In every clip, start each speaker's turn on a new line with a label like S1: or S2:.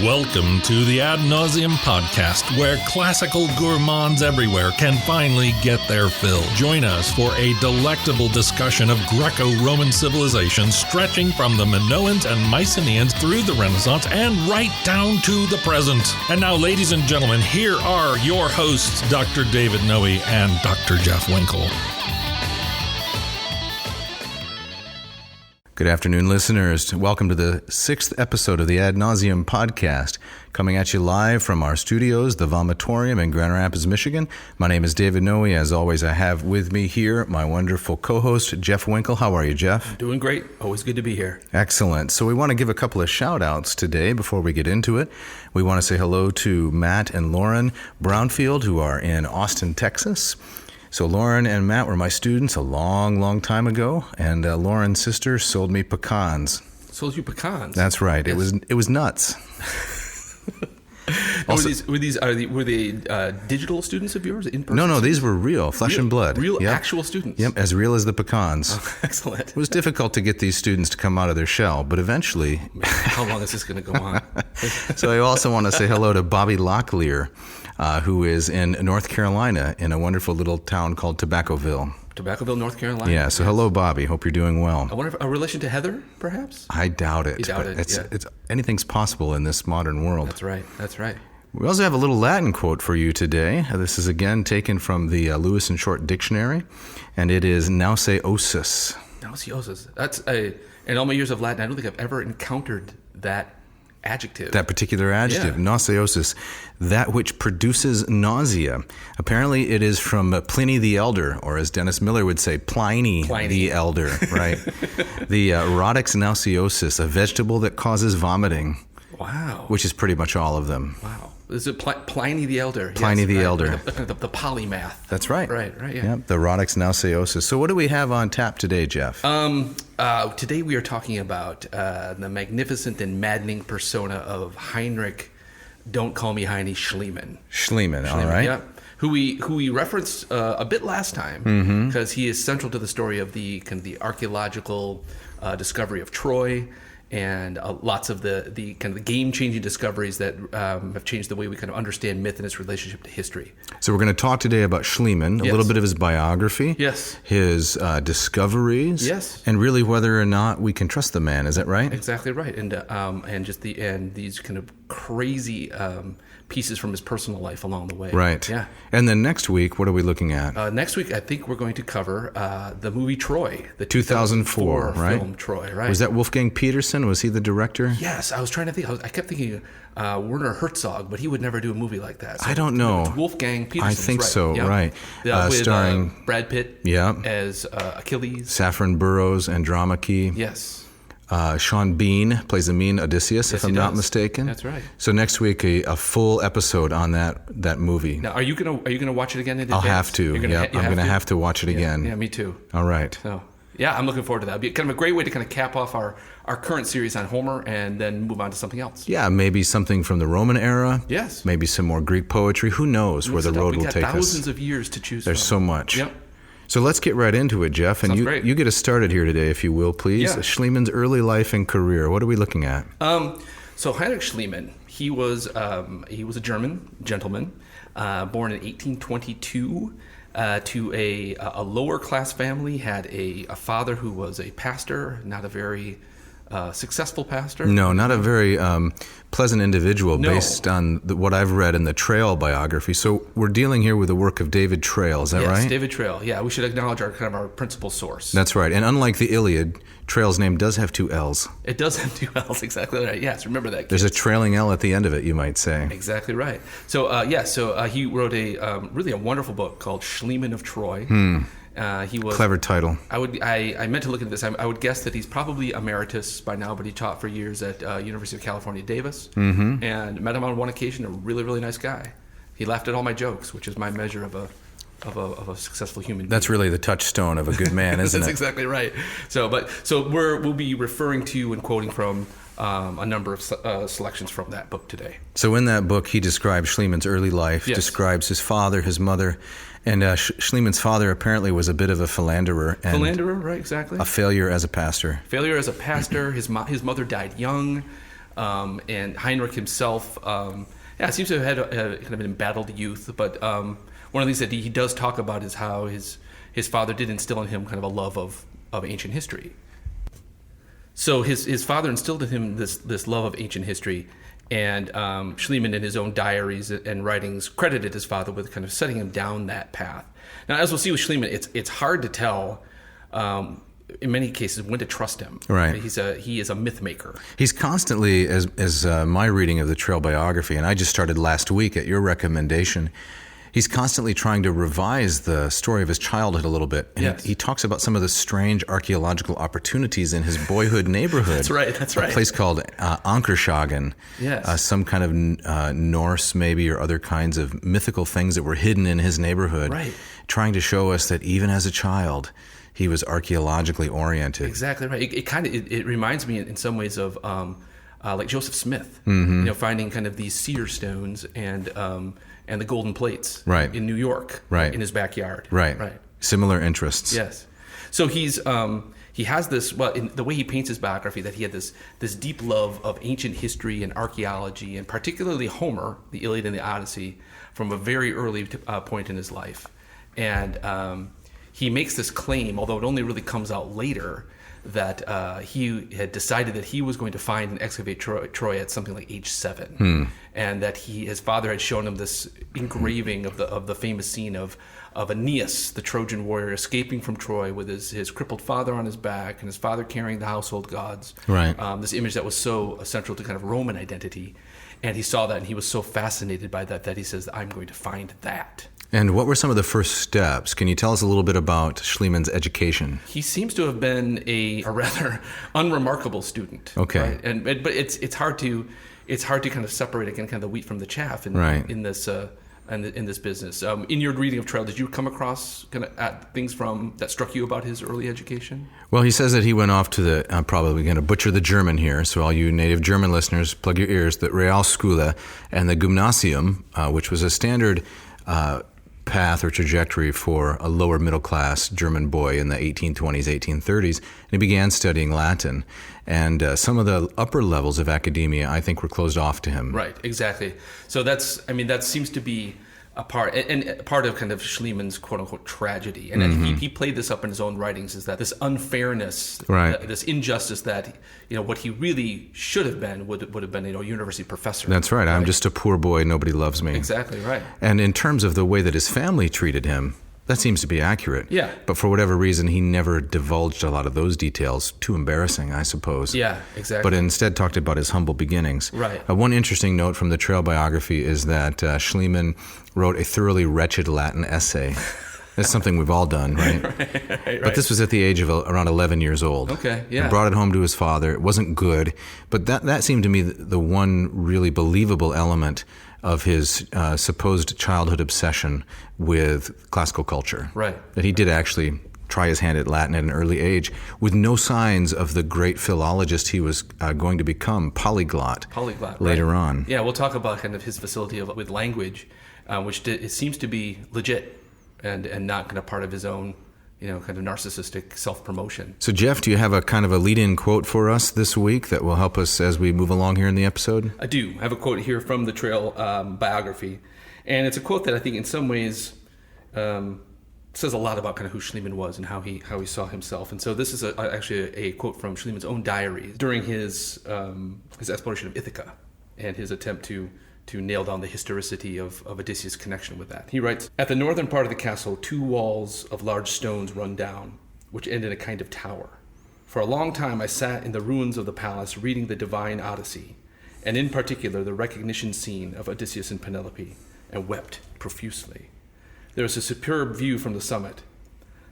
S1: Welcome to the Ad Nauseam podcast, where classical gourmands everywhere can finally get their fill. Join us for a delectable discussion of Greco-Roman civilization stretching from the Minoans and Mycenaeans through the Renaissance and right down to the present. And now, ladies and gentlemen, here are your hosts, Dr. David Noe and Dr. Jeff Winkle.
S2: Good afternoon, listeners. Welcome to the 6th episode of the Ad Nauseam podcast, coming at you live from our studios, the Vomitorium in Grand Rapids, Michigan. My name is David Noe. As always, I have with me here my wonderful co-host, Jeff Winkle. How are you, Jeff?
S3: Doing great. Always good to be here.
S2: Excellent. So we want to give a couple of shout-outs today before we get into it. We want to say hello to Matt and Lauren Brownfield, who are in Austin, Texas. So Lauren and Matt were my students a long time ago, and Lauren's sister sold me pecans.
S3: Sold you pecans?
S2: That's right. Yes. It was nuts.
S3: Also, were they digital students of yours, in person?
S2: No, these were real, flesh and blood.
S3: Real, actual students?
S2: Yep, as real as the pecans.
S3: Oh, excellent.
S2: It was difficult to get these students to come out of their shell, but eventually...
S3: How long is this going to go on?
S2: So I also want to say hello to Bobby Locklear, who is in North Carolina in a wonderful little town called Tobaccoville.
S3: Tobaccoville, North Carolina?
S2: Yeah, so hello, Bobby. Hope you're doing well.
S3: I wonder if a relation to Heather, perhaps?
S2: I doubt it.
S3: You doubt it,
S2: It's anything's possible in this modern world.
S3: That's right.
S2: We also have a little Latin quote for you today. This is again taken from the Lewis and Short Dictionary, and it is nauseosus.
S3: Nauseosus. In all my years of Latin, I don't think I've ever encountered that adjective.
S2: That particular adjective, nauseosus, that which produces nausea. Apparently it is from Pliny the Elder, or as Dennis Miller would say, Pliny. The Elder, right? The Rodex nauseosus, a vegetable that causes vomiting.
S3: Wow.
S2: Which is pretty much all of them.
S3: Wow. Is it Pliny the Elder?
S2: Pliny the Elder.
S3: The polymath.
S2: That's right.
S3: Right, yeah.
S2: Yep, the Rodex nauseosus. So what do we have on tap today, Jeff?
S3: Today we are talking about the magnificent and maddening persona of Heinrich, don't call me Heine, Schliemann.
S2: Schliemann, all right.
S3: Yeah. Who we referenced a bit last time, because he is central to the story of the archaeological discovery of Troy, and lots of the game-changing discoveries that have changed the way we kind of understand myth and its relationship to history.
S2: So we're going to talk today about Schliemann, a little bit of his biography, his discoveries, and really whether or not we can trust the man. Is that right?
S3: Exactly right, and these kind of crazy pieces from his personal life along the way.
S2: Right.
S3: Yeah.
S2: And then next week, what are we looking at?
S3: Next week, I think we're going to cover the movie Troy, the
S2: 2004
S3: film Troy. Right.
S2: Was that Wolfgang Petersen? Was he the director?
S3: Yes, I was trying to think. I kept thinking Werner Herzog, but he would never do a movie like that. So
S2: I don't know.
S3: Wolfgang Petersen.
S2: I think so.
S3: Yeah.
S2: Right.
S3: With
S2: starring
S3: Brad Pitt.
S2: Yeah.
S3: As Achilles.
S2: Saffron Burrows, Andromache.
S3: Yes.
S2: Sean Bean plays the mean Odysseus, if I'm not mistaken.
S3: That's right.
S2: So next week, a full episode on that movie.
S3: Now, are you gonna watch it again in advance?
S2: I'll have to. I'm gonna have to watch it again.
S3: Yeah, me too.
S2: All right.
S3: So yeah, I'm looking forward to that. It'd be kind of a great way to kind of cap off our current series on Homer and then move on to something else.
S2: Yeah, maybe something from the Roman era.
S3: Yes.
S2: Maybe some more Greek poetry. Who knows where the road will take us?
S3: Thousands of years to choose from.
S2: There's so much.
S3: Yep.
S2: So let's get right into it, Jeff. And you get us started here today, if you will, please.
S3: Yeah.
S2: Schliemann's early life and career. What are we looking at?
S3: So Heinrich Schliemann, he was a German gentleman, born in 1822 to a lower class family. Had a father who was a pastor, not a very successful pastor.
S2: No, not a very pleasant individual based on what I've read in the Trail biography. So we're dealing here with the work of David Trail, is that right?
S3: Yes, David Trail. Yeah, we should acknowledge our principal source.
S2: That's right. And unlike the Iliad, Trail's name does have 2 L's.
S3: It does have 2 L's, exactly right. Yes, remember that.
S2: There's a trailing L at the end of it, you might say.
S3: Exactly right. So, he wrote really a wonderful book called Schliemann of Troy. He was
S2: clever title.
S3: I meant to look into this. I would guess that he's probably emeritus by now, but he taught for years at University of California, Davis, and met him on one occasion. A really, really nice guy. He laughed at all my jokes, which is my measure of a successful human being.
S2: That's really the touchstone of a good man, isn't
S3: That's
S2: it?
S3: exactly right. So we'll be referring to and quoting from a number of selections from that book today.
S2: So in that book, he describes Schliemann's early life, describes his father, his mother, and Schliemann's father apparently was a bit of a philanderer.
S3: Right, exactly.
S2: A failure as a pastor.
S3: His mother died young. And Heinrich himself, seems to have had a kind of an embattled youth. But one of the things that he does talk about is how his father did instill in him kind of a love of ancient history. So his father instilled in him this love of ancient history, and Schliemann in his own diaries and writings credited his father with kind of setting him down that path. Now, as we'll see with Schliemann, it's hard to tell in many cases when to trust him.
S2: Right.
S3: He is a myth maker.
S2: He's constantly, as my reading of the Trail biography, and I just started last week at your recommendation, he's constantly trying to revise the story of his childhood a little bit. And
S3: Yes.
S2: he talks about some of the strange archaeological opportunities in his boyhood neighborhood.
S3: That's right.
S2: A place called Ankershagen.
S3: Yes.
S2: Some kind of Norse maybe or other kinds of mythical things that were hidden in his neighborhood.
S3: Right.
S2: Trying to show us that even as a child, he was archaeologically oriented.
S3: Exactly right. It reminds me in some ways of like Joseph Smith, finding kind of these seer stones and the golden plates
S2: Right.
S3: in New York,
S2: Right.
S3: in his backyard.
S2: Right. Similar interests.
S3: Yes. So he has this, in the way he paints his biography, that he had this deep love of ancient history and archaeology, and particularly Homer, the Iliad and the Odyssey, from a very early point in his life. And he makes this claim, although it only really comes out later, that he had decided that he was going to find and excavate Troy at something like age 7, and that his father had shown him this engraving of the famous scene of Aeneas, the Trojan warrior, escaping from Troy with his crippled father on his back and his father carrying the household gods.
S2: Right.
S3: This image that was so central to kind of Roman identity, and he saw that and he was so fascinated by that he says, "I'm going to find that."
S2: And what were some of the first steps? Can you tell us a little bit about Schliemann's education?
S3: He seems to have been a rather unremarkable student.
S2: Okay.
S3: Right? But it's hard to kind of separate again kind of the wheat from the chaff in this business. In your reading of Trail, did you come across kind of things that struck you about his early education?
S2: Well, he says that he went off to the, I'm probably going to butcher the German here, so all you native German listeners, plug your ears, the Realschule and the Gymnasium, which was a standard path or trajectory for a lower middle class German boy in the 1820s, 1830s, and he began studying Latin. And some of the upper levels of academia, I think, were closed off to him.
S3: Right, exactly. So that seems to be a part of kind of Schliemann's quote unquote tragedy. And he played this up in his own writings, is that this unfairness,
S2: Right.
S3: This injustice that, what he really should have been would have been, a university professor.
S2: That's right. I'm just a poor boy. Nobody loves me.
S3: Exactly, right.
S2: And in terms of the way that his family treated him, that seems to be accurate.
S3: Yeah.
S2: But for whatever reason, he never divulged a lot of those details. Too embarrassing, I suppose.
S3: Yeah, exactly.
S2: But instead talked about his humble beginnings.
S3: Right.
S2: One interesting note from the Trail biography is that Schliemann wrote a thoroughly wretched Latin essay. That's something we've all done, right?
S3: right.
S2: But this was at the age of around 11 years old.
S3: Okay, yeah.
S2: He brought it home to his father. It wasn't good, but that seemed to me the one really believable element of his supposed childhood obsession with classical culture.
S3: Right.
S2: That he did actually try his hand at Latin at an early age, with no signs of the great philologist he was going to become, polyglot later
S3: right.
S2: on.
S3: Yeah, we'll talk about kind of his facility with language, which it seems to be legit and not kind of part of his own, kind of narcissistic self-promotion.
S2: So, Jeff, do you have a kind of a lead-in quote for us this week that will help us as we move along here in the episode?
S3: I do. I have a quote here from the Trail biography, and it's a quote that I think in some ways says a lot about kind of who Schliemann was and how he saw himself. And so this is actually a quote from Schliemann's own diary during his exploration of Ithaca and his attempt to nail down the historicity of Odysseus' connection with that. He writes, "At the northern part of the castle, 2 walls of large stones run down, which end in a kind of tower. For a long time I sat in the ruins of the palace reading the divine Odyssey, and in particular the recognition scene of Odysseus and Penelope, and wept profusely. There is a superb view from the summit.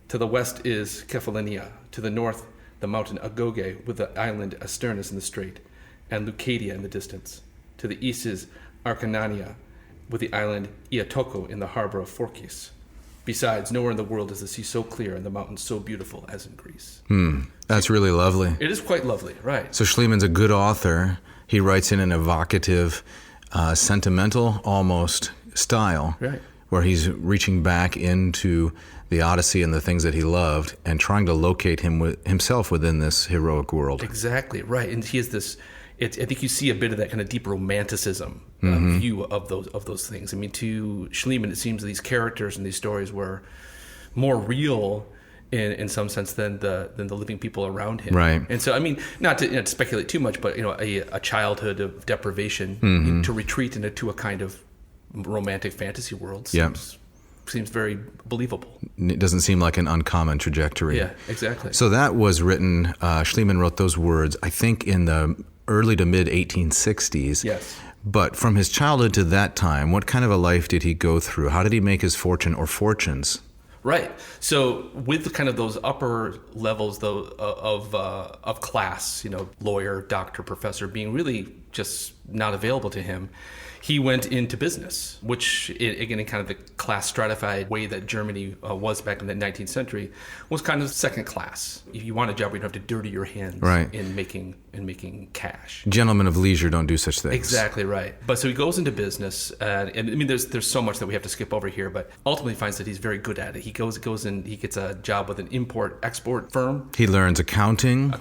S3: To the west is Cephallenia, to the north the mountain Agoge with the island Asternus in the strait, and Leucadia in the distance. To the east is Acarnania, with the island Iatoko in the harbor of Phorkys. Besides, nowhere in the world is the sea so clear and the mountains so beautiful as in Greece."
S2: That's really lovely.
S3: It is quite lovely, right?
S2: So Schliemann's a good author. He writes in an evocative, sentimental almost style,
S3: Right.
S2: where he's reaching back into the Odyssey and the things that he loved and trying to locate himself within this heroic world.
S3: Exactly, right. And he has this I think you see a bit of that kind of deep romanticism view of those things. I mean, to Schliemann, it seems these characters and these stories were more real in some sense than the living people around him.
S2: Right.
S3: And so, I mean, not to speculate too much, but a childhood of deprivation to retreat into a kind of romantic fantasy world seems very believable.
S2: It doesn't seem like an uncommon trajectory.
S3: Yeah, exactly.
S2: So that was written, Schliemann wrote those words, I think, in the early to mid 1860s.
S3: Yes.
S2: But from his childhood to that time, what kind of a life did he go through? How did he make his fortune or fortunes?
S3: Right. So with kind of those upper levels though of class, lawyer, doctor, professor being really just not available to him, he went into business, which, again, in kind of the class stratified way that Germany was back in the 19th century, was kind of second class. If you want a job where you don't have to dirty your hands in making cash.
S2: Gentlemen of leisure don't do such things.
S3: Exactly right. But so he goes into business, and I mean, there's so much that we have to skip over here, but ultimately finds that he's very good at it. He goes and he gets a job with an import-export firm.
S2: He learns accounting.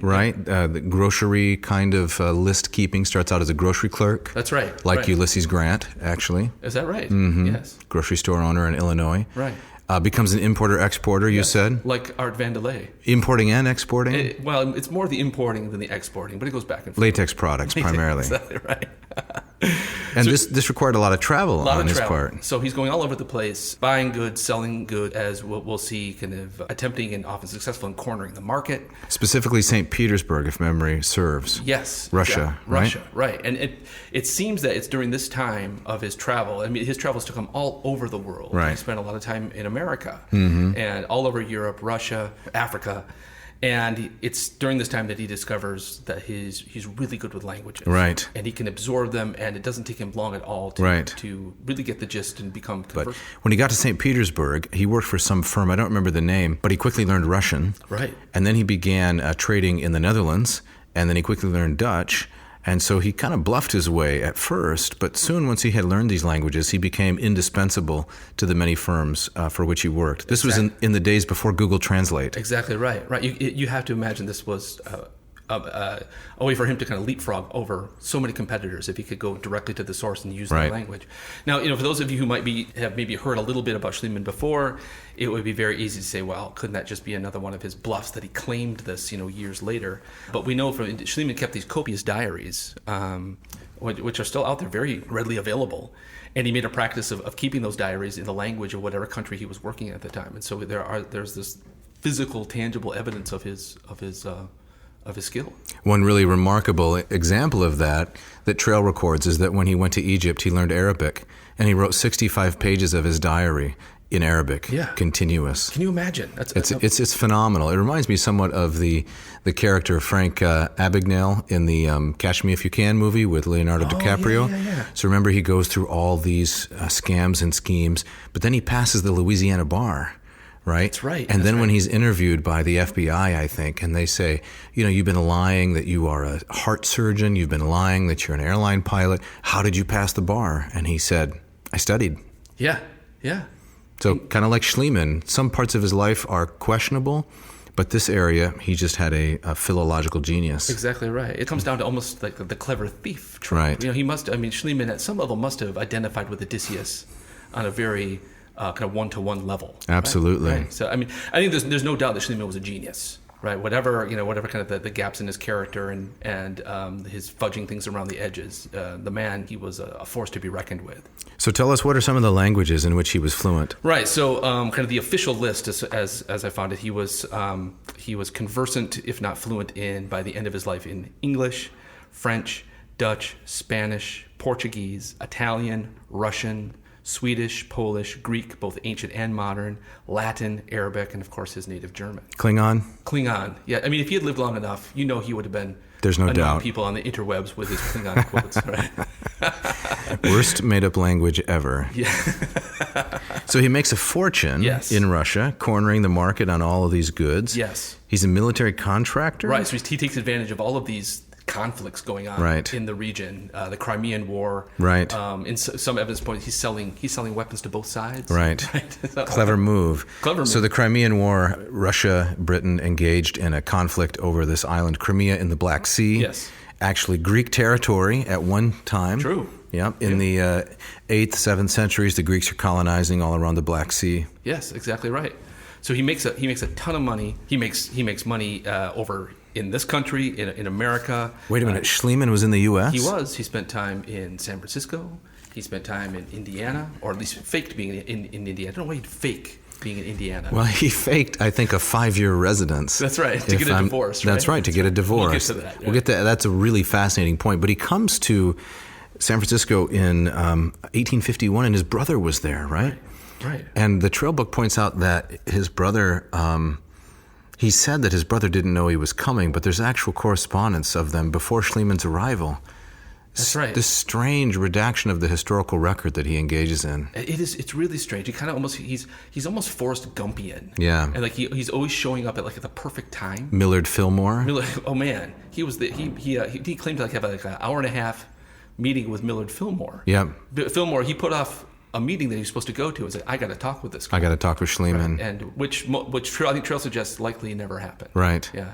S2: Right. The grocery kind of list keeping, starts out as a grocery clerk.
S3: That's right.
S2: Like Ulysses Grant, actually.
S3: Is that right?
S2: Mm-hmm.
S3: Yes.
S2: Grocery store owner in Illinois.
S3: Right.
S2: Becomes an importer-exporter, you said?
S3: Like Art Vandelay.
S2: Importing and exporting?
S3: It's more the importing than the exporting, but it goes back and forth.
S2: Latex products, primarily.
S3: Exactly right.
S2: And so, this required a lot of travel on his part.
S3: So he's going all over the place, buying goods, selling goods, as we'll see, kind of attempting and often successful in cornering the market.
S2: Specifically St. Petersburg, if memory serves.
S3: Yes.
S2: Russia, right?
S3: Russia, right. And it seems that it's during this time of his travel. I mean, his travels took him all over the world.
S2: Right.
S3: He spent a lot of time in America and all over Europe, Russia, Africa. And it's during this time that he discovers that he's really good with languages.
S2: Right.
S3: And he can absorb them, and it doesn't take him long at all to really get the gist and become conversant.
S2: But when he got to St. Petersburg, he worked for some firm, I don't remember the name, but he quickly learned Russian.
S3: Right.
S2: And then he began trading in the Netherlands, and then he quickly learned Dutch. And so he kind of bluffed his way at first, but soon once he had learned these languages, he became indispensable to the many firms for which he worked. This was in the days before Google Translate.
S3: Exactly right. Right. You have to imagine this was a way for him to kind of leapfrog over so many competitors if he could go directly to the source and use their language. Now, for those of you who might have maybe heard a little bit about Schliemann before, it would be very easy to say, well, couldn't that just be another one of his bluffs that he claimed this, years later? But we know from Schliemann kept these copious diaries, which are still out there, very readily available. And he made a practice of keeping those diaries in the language of whatever country he was working in at the time. And so there's this physical, tangible evidence of his skill.
S2: One really remarkable example of that Trail records is that when he went to Egypt, he learned Arabic, and he wrote 65 pages of his diary in Arabic, continuous.
S3: Can you imagine?
S2: It's phenomenal. It reminds me somewhat of the character Frank Abagnale in the Catch Me If You Can movie with Leonardo DiCaprio.
S3: Yeah.
S2: So remember, he goes through all these scams and schemes, but then he passes the Louisiana bar. Right?
S3: That's right.
S2: And then when he's interviewed by the FBI, I think, and they say, you've been lying that you are a heart surgeon, you've been lying that you're an airline pilot. How did you pass the bar? And he said, I studied.
S3: Yeah.
S2: So kind of like Schliemann, some parts of his life are questionable, but this area, he just had a philological genius.
S3: Exactly right. It comes down to almost like the clever thief trope.
S2: Right.
S3: Schliemann at some level must have identified with Odysseus on a very kind of one-to-one level.
S2: Absolutely.
S3: Right? So I think there's no doubt that Schliemann was a genius, right? Whatever kind of the gaps in his character and his fudging things around the edges, the man, he was a force to be reckoned with.
S2: So tell us, what are some of the languages in which he was fluent?
S3: Right. So kind of the official list, as I found it, he was conversant, if not fluent, by the end of his life in English, French, Dutch, Spanish, Portuguese, Italian, Russian, Swedish, Polish, Greek, both ancient and modern, Latin, Arabic, and of course his native German.
S2: Klingon?
S3: Yeah. I if he had lived long enough, he would have been.
S2: There's no doubt.
S3: People on the interwebs with his Klingon quotes, right?
S2: Worst made-up language ever.
S3: Yeah.
S2: So he makes a fortune in Russia, cornering the market on all of these goods.
S3: Yes.
S2: He's a military contractor.
S3: Right. So he takes advantage of all of these conflicts going on in the region, the Crimean War.
S2: Right.
S3: In some evidence points, he's selling weapons to both sides.
S2: Right. Clever move. So the Crimean War, Russia, Britain engaged in a conflict over this island, Crimea, in the Black Sea.
S3: Yes.
S2: actually Greek territory at one time.
S3: True.
S2: Yeah. In the 8th, 7th centuries, the Greeks are colonizing all around the Black Sea.
S3: Yes, exactly right. So he makes a ton of money. He makes money over in this country, in America.
S2: Wait a minute. Schliemann was in the U.S.?
S3: He was. He spent time in San Francisco. He spent time in Indiana, or at least faked being in Indiana. I don't know why he'd fake being in Indiana.
S2: Well, he faked, I think, a 5-year residence.
S3: That's right, to get a divorce, right?
S2: That's right, to get a divorce.
S3: We'll get to that.
S2: We'll get to that. That's a really fascinating point. But he comes to San Francisco in 1851, and his brother was there, right?
S3: Right.
S2: And the trail book points out that his brother, he said that his brother didn't know he was coming, but there's actual correspondence of them before Schliemann's arrival.
S3: That's right.
S2: This strange redaction of the historical record that he engages in.
S3: It's really strange. He kind of he's almost Forrest Gumpian.
S2: Yeah.
S3: And like he's always showing up at the perfect time.
S2: Millard Fillmore.
S3: Oh man, he claimed to have an hour and a half meeting with Millard Fillmore.
S2: Yeah.
S3: But Fillmore, he put off a meeting that he was supposed to go to. It's like, I got to talk with this guy.
S2: I got to talk with Schliemann.
S3: Right. And which I think Trail suggests likely never happened.
S2: Right.
S3: Yeah.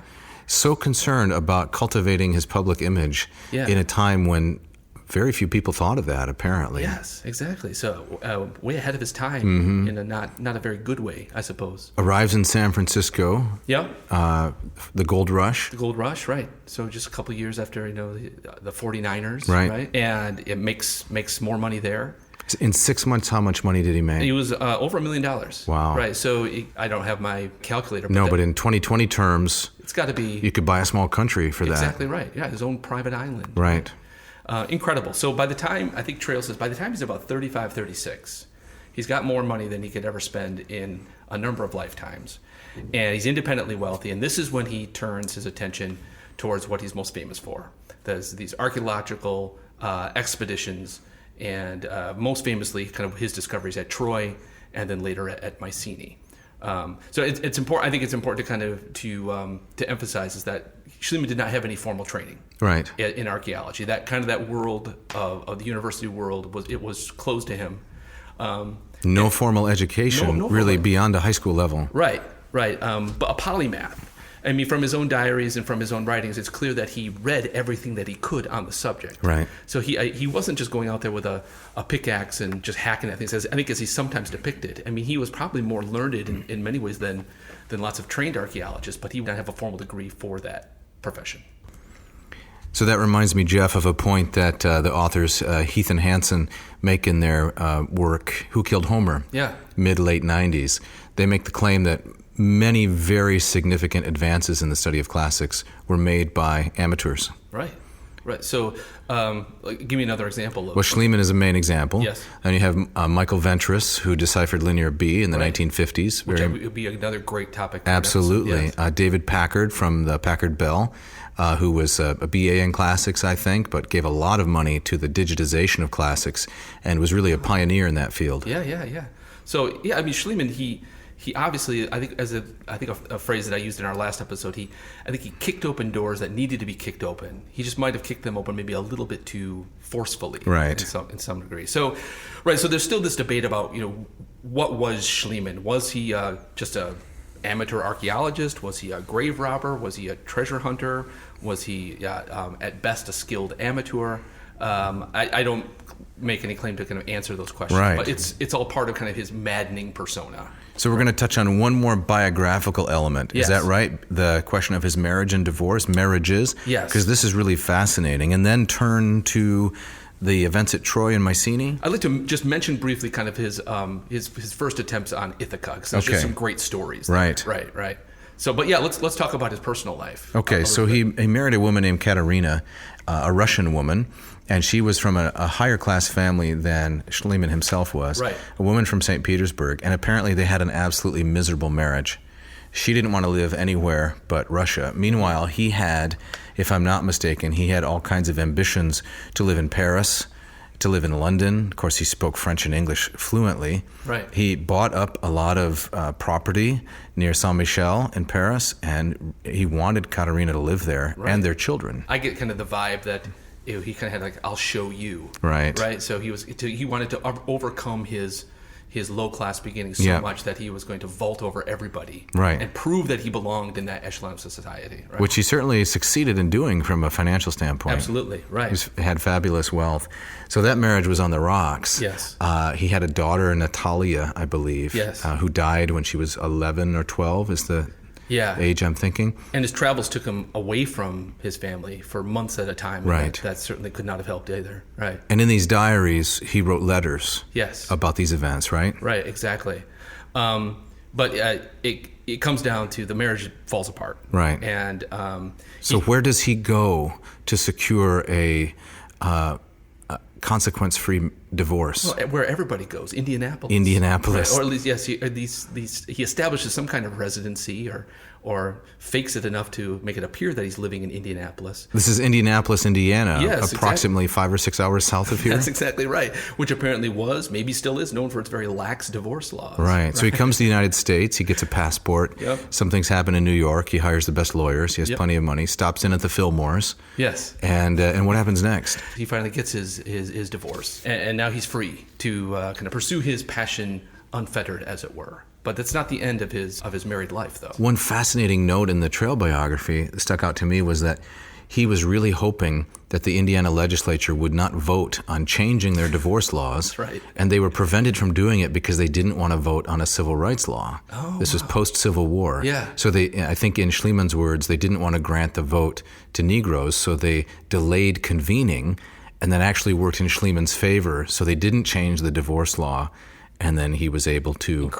S2: So concerned about cultivating his public image in a time when very few people thought of that, apparently.
S3: Yes, exactly. So way ahead of his time in a not a very good way, I suppose.
S2: Arrives in San Francisco.
S3: Yeah.
S2: The Gold Rush.
S3: The Gold Rush, right. So just a couple of years after, the 49ers,
S2: right?
S3: And it makes more money there.
S2: In 6 months, how much money did he make?
S3: He was over $1 million.
S2: Wow.
S3: Right. So I don't have my calculator.
S2: But in 2020 terms,
S3: it's got to be.
S2: You could buy a small country for that.
S3: Exactly right. Yeah, his own private island.
S2: Right.
S3: Incredible. So by the time, I think Trail says, by the time he's about 35, 36, he's got more money than he could ever spend in a number of lifetimes. And he's independently wealthy. And this is when he turns his attention towards what he's most famous for. There's these archaeological expeditions, and most famously, kind of his discoveries at Troy, and then later at Mycenae. So it's important. I think it's important to kind of to emphasize is that Schliemann did not have any formal training,
S2: right,
S3: in archaeology. That world of the university world was closed to him.
S2: No formal education,
S3: no
S2: really
S3: formal.
S2: Beyond a high school level.
S3: Right. But a polymath. I mean, from his own diaries and from his own writings, it's clear that he read everything that he could on the subject.
S2: Right.
S3: So he wasn't just going out there with a pickaxe and just hacking at things, I think as he's sometimes depicted. I mean, he was probably more learned in many ways than lots of trained archaeologists, but he did not have a formal degree for that profession.
S2: So that reminds me, Jeff, of a point that the authors Heath and Hansen make in their work, Who Killed Homer?
S3: Yeah.
S2: Mid-late 90s. They make the claim that many very significant advances in the study of classics were made by amateurs.
S3: Right. So give me another example.
S2: Well, Schliemann is a main example.
S3: Yes.
S2: And you have Michael Ventris, who deciphered Linear B in the 1950s.
S3: Which would be another great topic.
S2: Absolutely.
S3: Yes.
S2: David Packard from the Packard Bell, who was a BA in classics, I think, but gave a lot of money to the digitization of classics and was really a pioneer in that field.
S3: Yeah. So, I mean, Schliemann, he obviously, I think a phrase that I used in our last episode, I think he kicked open doors that needed to be kicked open. He just might have kicked them open maybe a little bit too forcefully,
S2: right?
S3: In some degree. So there's still this debate about what was Schliemann? Was he just a amateur archaeologist? Was he a grave robber? Was he a treasure hunter? Was he at best a skilled amateur? I don't make any claim to kind of answer those questions,
S2: right.
S3: But it's all part of kind of his maddening persona.
S2: So we're going to touch on one more biographical element.
S3: Yes.
S2: Is that right? The question of his marriage and divorce, marriages.
S3: Yes.
S2: Because this is really fascinating. And then turn to the events at Troy and Mycenae.
S3: I'd like to just mention briefly kind of his first attempts on Ithaca, because there's just some great stories there. Right. So, but yeah, let's talk about his personal life.
S2: Okay, so he married a woman named Katerina, a Russian woman, and she was from a higher class family than Schliemann himself was.
S3: Right.
S2: A woman from St. Petersburg, and apparently they had an absolutely miserable marriage. She didn't want to live anywhere but Russia. Meanwhile, he had, if I'm not mistaken, he had all kinds of ambitions to live in Paris, to live in London. Of course, he spoke French and English fluently.
S3: Right.
S2: He bought up a lot of property near Saint-Michel in Paris, and he wanted Katerina to live there and their children.
S3: I get kind of the vibe that he kind of had I'll show you.
S2: Right.
S3: So he wanted to overcome his his low-class beginnings so much that he was going to vault over everybody and prove that he belonged in that echelon of society. Right?
S2: Which he certainly succeeded in doing from a financial standpoint.
S3: Absolutely, right.
S2: He had fabulous wealth. So that marriage was on the rocks.
S3: Yes.
S2: He had a daughter, Natalia, I believe, who died when she was 11 or 12 is the age I'm thinking.
S3: And his travels took him away from his family for months at a time.
S2: Right.
S3: That certainly could not have helped either. Right.
S2: And in these diaries, he wrote letters about these events, right?
S3: Right, exactly. But it comes down to the marriage falls apart.
S2: Right.
S3: And
S2: so where does he go to secure a consequence-free divorce?
S3: Well, where everybody goes, Indianapolis.
S2: Right.
S3: Or at least, he establishes some kind of residency or fakes it enough to make it appear that he's living in Indianapolis.
S2: This is Indianapolis, Indiana,
S3: yes,
S2: approximately 5 or 6 hours south of here.
S3: That's exactly right, which apparently was, maybe still is, known for its very lax divorce laws.
S2: Right. So he comes to the United States, he gets a passport, some things happen in New York, he hires the best lawyers, he has plenty of money, stops in at the Fillmores.
S3: Yes.
S2: And what happens next?
S3: He finally gets his divorce, and now he's free to kind of pursue his passion unfettered, as it were. But that's not the end of his married life, though.
S2: One fascinating note in the trail biography that stuck out to me was that he was really hoping that the Indiana legislature would not vote on changing their divorce laws.
S3: That's right.
S2: And they were prevented from doing it because they didn't want to vote on a civil rights law. This was post-Civil War.
S3: Yeah.
S2: So I think in Schlieman's words, they didn't want to grant the vote to Negroes, so they delayed convening and then actually worked in Schlieman's favor. So they didn't change the divorce law. And then he was able to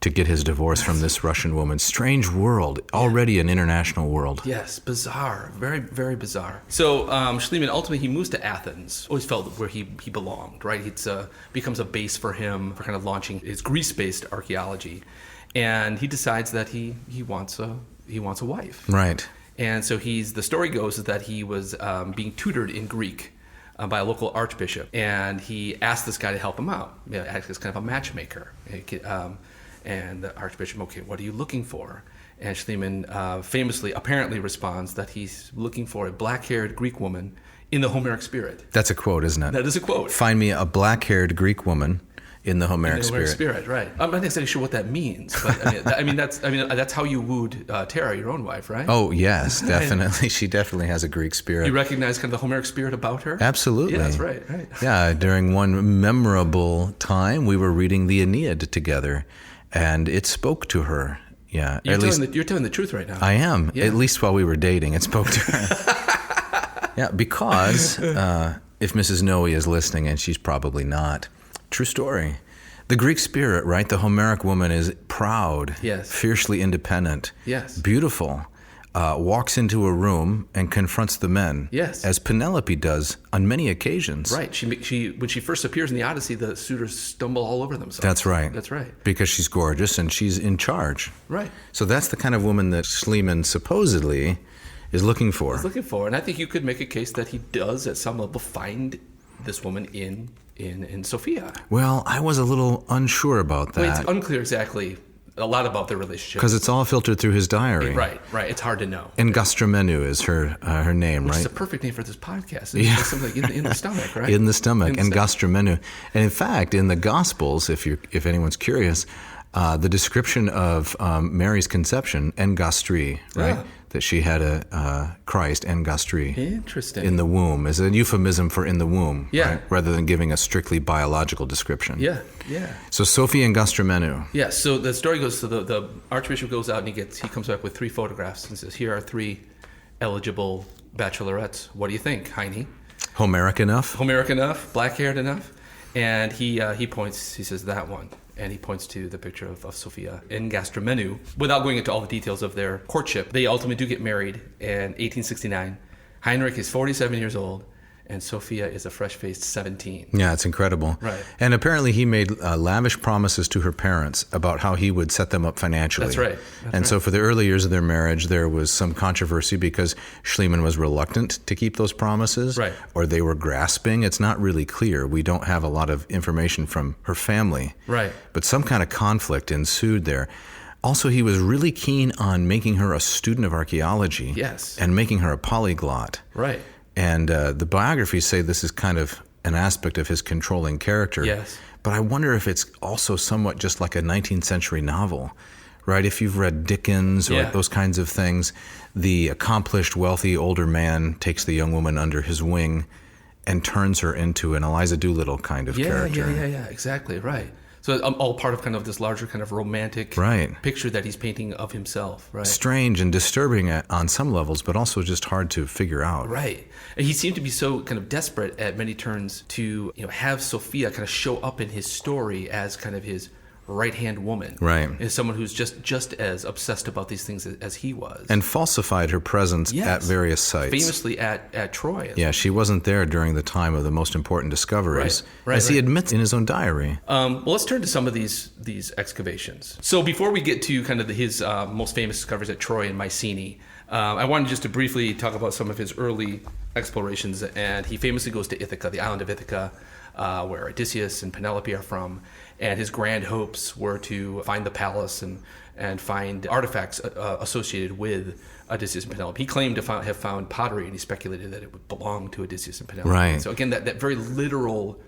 S2: get his divorce from this Russian woman. Strange world, already an international world.
S3: Yes, bizarre, very, very bizarre. So Schliemann ultimately he moves to Athens. Always felt where he belonged. Right, it becomes a base for him for kind of launching his Greece-based archaeology, and he decides that he wants a wife.
S2: Right.
S3: And so the story goes is that he was being tutored in Greek by a local archbishop, and he asked this guy to help him out, act as kind of a matchmaker. And the archbishop, okay, what are you looking for? And Schliemann famously, apparently responds that he's looking for a black-haired Greek woman in the Homeric Spirit.
S2: That's a quote, isn't it?
S3: That is a quote.
S2: Find me a black-haired Greek woman in the Homeric Spirit.
S3: Right. I'm not exactly sure what that means, but that's how you wooed Tara, your own wife, right?
S2: Oh yes, definitely. She definitely has a Greek spirit.
S3: You recognize kind of the Homeric spirit about her?
S2: Absolutely.
S3: Yeah, that's right.
S2: Yeah, during one memorable time, we were reading the Aeneid together, and it spoke to her. Yeah,
S3: you're telling the truth right now.
S2: I am. Yeah. At least while we were dating, it spoke to her. Yeah, because if Mrs. Noe is listening, and she's probably not. True story. The Greek spirit, right? The Homeric woman is proud, fiercely independent, beautiful, walks into a room and confronts the men, as Penelope does on many occasions.
S3: Right. She when she first appears in the Odyssey, the suitors stumble all over themselves.
S2: That's right.
S3: That's right.
S2: Because she's gorgeous and she's in charge.
S3: Right.
S2: So that's the kind of woman that Schliemann supposedly is looking for.
S3: And I think you could make a case that he does, at some level, find this woman in Sophia.
S2: Well, I was a little unsure about that.
S3: Well, it's unclear exactly a lot about their relationship.
S2: Because it's all filtered through his diary.
S3: Right. It's hard to know.
S2: And Gastromenu is her name,
S3: Which
S2: right?
S3: is a perfect name for this podcast. It's something like in the stomach, right?
S2: In the stomach, and Gastromenu. And in fact, in the Gospels, if anyone's curious, the description of Mary's conception, en gastri, right? Yeah. That she had a Christ, en gastri.
S3: Interesting.
S2: In the womb is a euphemism for in the womb, right? Rather than giving a strictly biological description.
S3: Yeah.
S2: So Sophie and Gastromenu.
S3: Yeah, so the story goes, so the archbishop goes out and he comes back with 3 photographs and says, here are 3 eligible bachelorettes. What do you think, Heine?
S2: Homeric enough,
S3: black-haired enough. And he points, he says, that one. And he points to the picture of Sophia in Gastromenu. Without going into all the details of their courtship, they ultimately do get married in 1869. Heinrich is 47 years old, and Sophia is a fresh-faced 17.
S2: Yeah, it's incredible.
S3: Right.
S2: And apparently he made lavish promises to her parents about how he would set them up financially.
S3: That's right.
S2: So for the early years of their marriage, there was some controversy because Schliemann was reluctant to keep those promises,
S3: right,
S2: or they were grasping. It's not really clear. We don't have a lot of information from her family.
S3: Right.
S2: But some kind of conflict ensued there. Also, he was really keen on making her a student of archaeology.
S3: Yes.
S2: And making her a polyglot.
S3: Right.
S2: And the biographies say this is kind of an aspect of his controlling character.
S3: Yes.
S2: but I wonder if it's also somewhat just like a 19th century novel, right? If you've read Dickens or those kinds of things, the accomplished, wealthy older man takes the young woman under his wing and turns her into an Eliza Doolittle kind of character.
S3: Yeah, exactly, right. So all part of kind of this larger kind of romantic picture that he's painting of himself, right?
S2: Strange and disturbing on some levels, but also just hard to figure out.
S3: Right. And he seemed to be so kind of desperate at many turns to, have Sophia kind of show up in his story as kind of his right-hand woman.
S2: Right.
S3: As someone who's just as obsessed about these things as he was.
S2: And falsified her presence at various sites.
S3: Famously at Troy.
S2: Yeah, she wasn't there during the time of the most important discoveries, as he admits in his own diary.
S3: Well, let's turn to some of these excavations. So before we get to kind of his most famous discoveries at Troy and Mycenae, I wanted just to briefly talk about some of his early explorations. And he famously goes to Ithaca, the island of Ithaca, where Odysseus and Penelope are from. And his grand hopes were to find the palace and find artifacts associated with Odysseus and Penelope. He claimed to have found pottery, and he speculated that it would belong to Odysseus and Penelope.
S2: Right.
S3: So again, that very literal,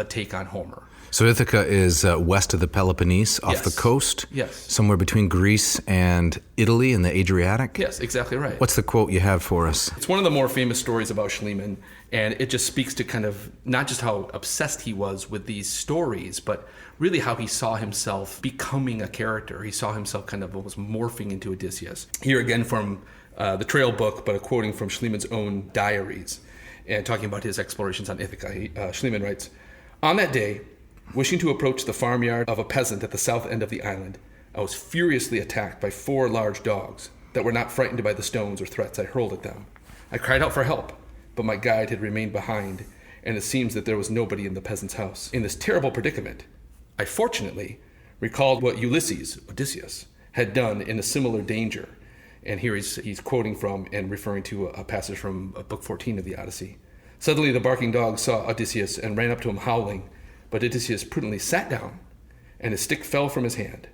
S3: take on Homer.
S2: So Ithaca is west of the Peloponnese, off the coast, somewhere between Greece and Italy in the Adriatic.
S3: Yes, exactly right.
S2: What's the quote you have for us?
S3: It's one of the more famous stories about Schliemann, and it just speaks to kind of not just how obsessed he was with these stories, but really how he saw himself becoming a character. He saw himself kind of almost morphing into Odysseus. Here again from the Trail book, but quoting from Schliemann's own diaries, and talking about his explorations on Ithaca. Schliemann writes, "On that day, wishing to approach the farmyard of a peasant at the south end of the island, I was furiously attacked by 4 large dogs that were not frightened by the stones or threats I hurled at them. I cried out for help, but my guide had remained behind, and it seems that there was nobody in the peasant's house. In this terrible predicament, I fortunately recalled what Ulysses, Odysseus, had done in a similar danger." And here he's quoting from and referring to a passage from Book 14 of the Odyssey. "Suddenly the barking dog saw Odysseus and ran up to him howling, but Odysseus prudently sat down, and his stick fell from his hand.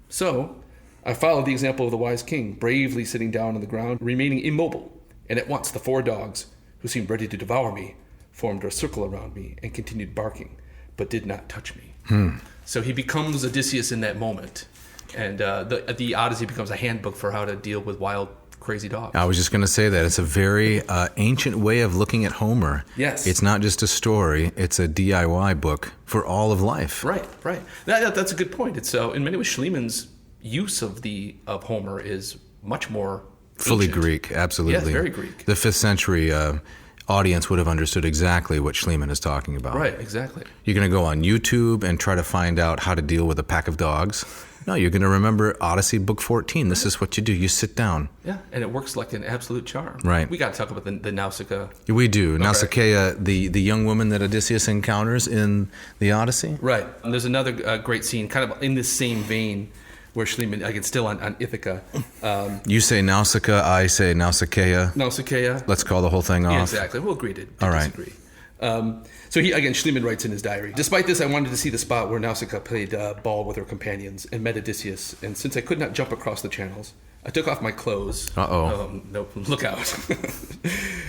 S3: So I followed the example of the wise king, bravely sitting down on the ground, remaining immobile, and at once the 4 dogs, who seemed ready to devour me, formed a circle around me and continued barking, but did not touch me." So he becomes Odysseus in that moment, and the Odyssey becomes a handbook for how to deal with wild, crazy dogs.
S2: I was just going to say that. It's a very ancient way of looking at Homer.
S3: Yes.
S2: It's not just a story. It's a DIY book for all of life.
S3: Right. That's a good point. It's in many ways, Schliemann's use of Homer is much more
S2: fully
S3: ancient.
S2: Greek, absolutely.
S3: Yes, very Greek.
S2: The 5th century audience would have understood exactly what Schliemann is talking about.
S3: Right, exactly.
S2: You're going to go on YouTube and try to find out how to deal with a pack of dogs. No, you're going to remember Odyssey, Book 14. This is what you do. You sit down.
S3: Yeah, and it works like an absolute charm.
S2: Right.
S3: We got to talk about the Nausicaa.
S2: We do.
S3: Okay.
S2: Nausicaa, the young woman that Odysseus encounters in the Odyssey.
S3: Right. And there's another great scene, kind of in this same vein, where Schliemann, again, still on Ithaca.
S2: You say Nausicaa, I say Nausicaa.
S3: Nausicaa.
S2: Let's call the whole thing off.
S3: Yeah, exactly. We'll agree to
S2: All right.
S3: disagree. So Schliemann writes in his diary, "Despite this, I wanted to see the spot where Nausicaa played ball with her companions and met Odysseus, and since I could not jump across the channels, I took off my clothes." No, look out.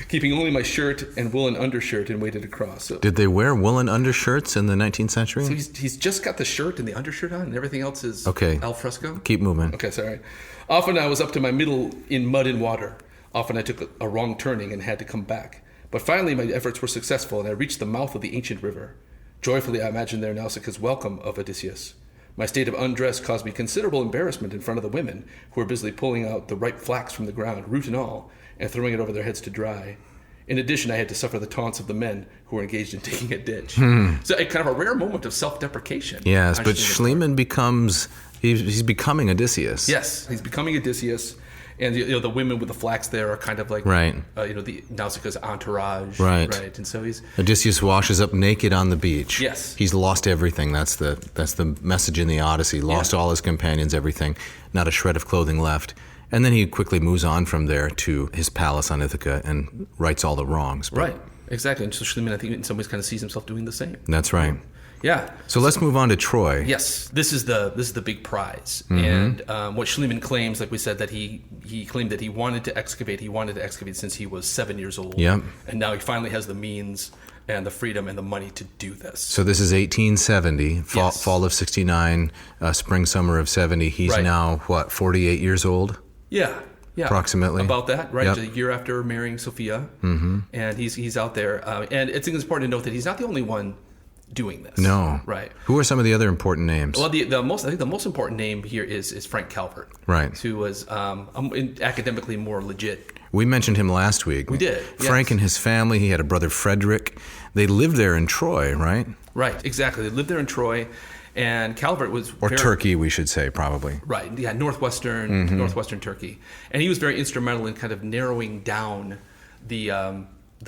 S3: "Keeping only my shirt and woolen undershirt and waded across." So,
S2: did they wear woolen undershirts in the 19th century?
S3: So he's just got the shirt and the undershirt on, and everything else is al fresco?
S2: Keep moving.
S3: Okay, sorry. "Often I was up to my middle in mud and water. Often I took a wrong turning and had to come back. But finally my efforts were successful, and I reached the mouth of the ancient river. Joyfully I imagined there Nausicaa's welcome of Odysseus. My state of undress caused me considerable embarrassment in front of the women, who were busily pulling out the ripe flax from the ground, root and all, and throwing it over their heads to dry. In addition, I had to suffer the taunts of the men who were engaged in digging a ditch." So kind of a rare moment of self-deprecation.
S2: Yes, but Schliemann he's becoming Odysseus.
S3: Yes, he's becoming Odysseus. And the women with the flax there are kind of like the Nausicaa's entourage, right? And so
S2: Odysseus washes up naked on the beach.
S3: Yes,
S2: he's lost everything. That's the message in the Odyssey. Lost all his companions, everything, not a shred of clothing left. And then he quickly moves on from there to his palace on Ithaca and rights all the wrongs.
S3: Right, exactly. And so Schliemann, I think, in some ways, kind of sees himself doing the same.
S2: That's right.
S3: Yeah.
S2: So let's move on to Troy.
S3: Yes, this is the big prize,
S2: Mm-hmm.
S3: and what Schliemann claims, like we said, that he claimed that he wanted to excavate. He wanted to excavate since he was 7 years old.
S2: Yep.
S3: And now he finally has the means and the freedom and the money to do this.
S2: So this is 1870,
S3: Yes.
S2: fall of 69, spring, summer of 70. He's
S3: Right.
S2: now, 48 years old?
S3: Yeah.
S2: Approximately.
S3: About that, right?
S2: Yep.
S3: A year after marrying Sophia. Mm-hmm. And he's out there. And I think it's important to note that he's not the only one doing this.
S2: No.
S3: Right.
S2: Who are some of the other important names?
S3: Well, I think the most important name here is Frank Calvert.
S2: Right.
S3: Who was academically more legit.
S2: We mentioned him last week.
S3: We did,
S2: Frank
S3: yes.
S2: and his family, he had a brother Frederick. They lived there in Troy, right?
S3: Right, exactly. They lived there in Troy. And Calvert was
S2: Or Turkey, we should say, probably.
S3: Right, yeah, northwestern Turkey. And he was very instrumental in kind of narrowing down the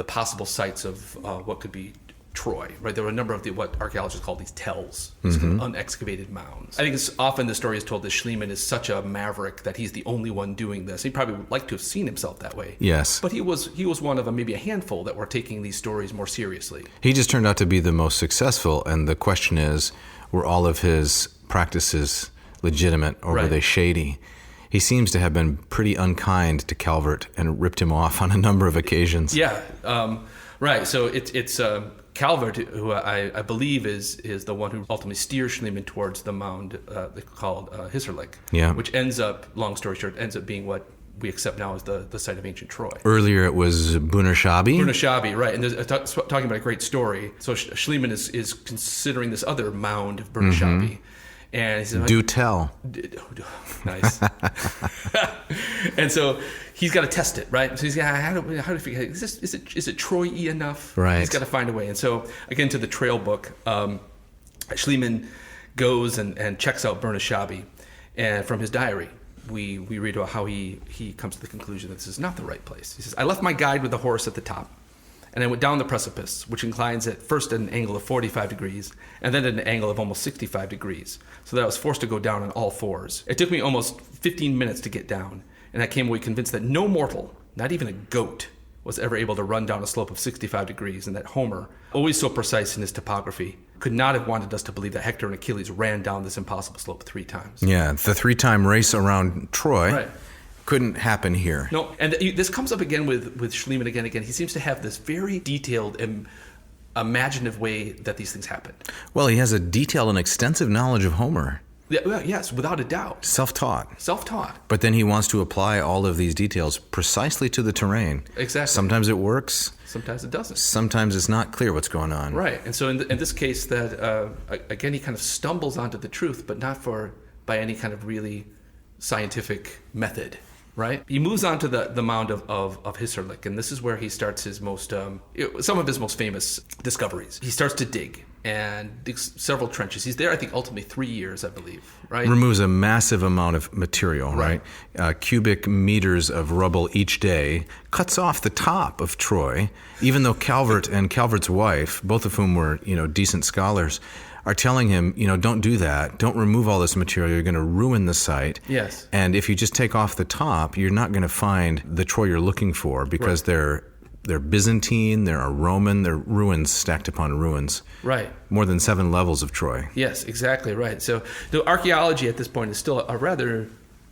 S3: possible sites of what could be Troy, right? There were a number of what archaeologists call these tells, these kind of unexcavated mounds. I think it's often the story is told that Schliemann is such a maverick that he's the only one doing this. He probably would like to have seen himself that way.
S2: Yes.
S3: But he was one of maybe a handful that were taking these stories more seriously.
S2: He just turned out to be the most successful, and the question is, were all of his practices legitimate, or were
S3: Right.
S2: they shady? He seems to have been pretty unkind to Calvert and ripped him off on a number of occasions.
S3: Yeah, right. So it's Calvert, who I believe is the one who ultimately steers Schliemann towards the mound called Hisarlik,
S2: Yeah.
S3: which ends up, long story short, ends up being what we accept now as the site of ancient Troy.
S2: Earlier it was Bunashabi.
S3: Bunashabi, right. And there's talking about a great story. So Schliemann is considering this other mound of Bunashabi. And he says,
S2: Do tell.
S3: Nice. And so he's got to test it, right? So he's got how do figure is it Troy-y enough?
S2: Right.
S3: He's got to find a way. And so again to the trail book, Schliemann goes and checks out Bunashabi, and from his diary we read about how he comes to the conclusion that this is not the right place. He says, I left my guide with the horse at the top, and I went down the precipice, which inclines at first at an angle of 45 degrees, and then at an angle of almost 65 degrees, so that I was forced to go down on all fours. It took me almost 15 minutes to get down, and I came away convinced that no mortal, not even a goat, was ever able to run down a slope of 65 degrees, and that Homer, always so precise in his topography, could not have wanted us to believe that Hector and Achilles ran down this impossible slope 3 times.
S2: Yeah, the 3-time race around Troy
S3: Right.
S2: couldn't happen here.
S3: No, and this comes up again with Schliemann again. He seems to have this very detailed and imaginative way that these things happen.
S2: Well, he has a detailed and extensive knowledge of Homer.
S3: Yeah, well, yes, without a doubt.
S2: Self-taught.
S3: Self-taught.
S2: But then he wants to apply all of these details precisely to the terrain.
S3: Exactly.
S2: Sometimes it works.
S3: Sometimes it doesn't.
S2: Sometimes it's not clear what's going on.
S3: Right. And so in this case, that again, he kind of stumbles onto the truth, but not by any kind of really scientific method. Right. He moves on to the mound of Hisarlik, and this is where he starts his some of his most famous discoveries. He starts to dig and digs several trenches. He's there, I think, ultimately 3 years, I believe. Right.
S2: Removes a massive amount of material, right? Cubic meters of rubble each day. Cuts off the top of Troy, even though Calvert and Calvert's wife, both of whom were, decent scholars, are telling him, don't do that. Don't remove all this material. You're going to ruin the site.
S3: Yes.
S2: And if you just take off the top, you're not going to find the Troy you're looking for, because they're Byzantine, they're Roman, they're ruins stacked upon ruins.
S3: Right.
S2: More than 7 levels of Troy.
S3: Yes, exactly right. So the archaeology at this point is still a rather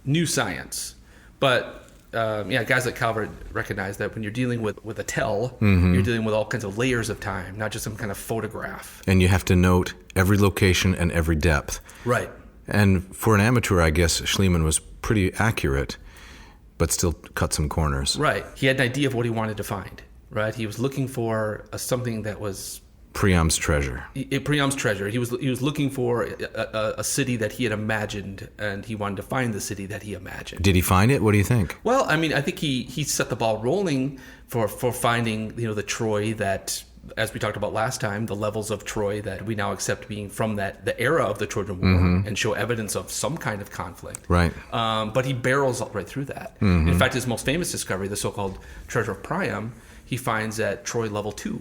S3: new science, but guys like Calvert recognize that when you're dealing with a tell, you're dealing with all kinds of layers of time, not just some kind of photograph.
S2: And you have to note every location and every depth.
S3: Right.
S2: And for an amateur, I guess Schliemann was pretty accurate, but still cut some corners.
S3: Right. He had an idea of what he wanted to find. Right. He was looking for something that was
S2: Priam's treasure.
S3: Priam's treasure. He was looking for a city that he had imagined, and he wanted to find the city that he imagined.
S2: Did he find it? What do you think?
S3: Well, I mean, I think he set the ball rolling for finding the Troy that, as we talked about last time, the levels of Troy that we now accept being from the era of the Trojan War, and show evidence of some kind of conflict.
S2: Right.
S3: But he barrels right through that. In fact, his most famous discovery, the so-called treasure of Priam, he finds at Troy level 2.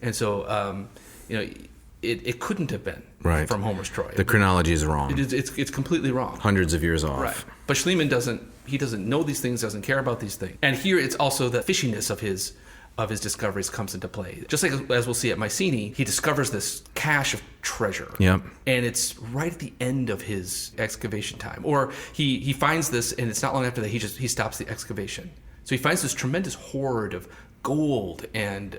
S3: And so, it couldn't have been from Homer's Troy.
S2: The chronology is wrong.
S3: It's completely wrong.
S2: Hundreds of years off.
S3: Right. But Schliemann doesn't know these things, doesn't care about these things. And here it's also the fishiness of his discoveries comes into play. Just like as we'll see at Mycenae, he discovers this cache of treasure.
S2: Yep.
S3: And it's right at the end of his excavation time. Or he finds this, and it's not long after that he stops the excavation. So he finds this tremendous hoard of gold and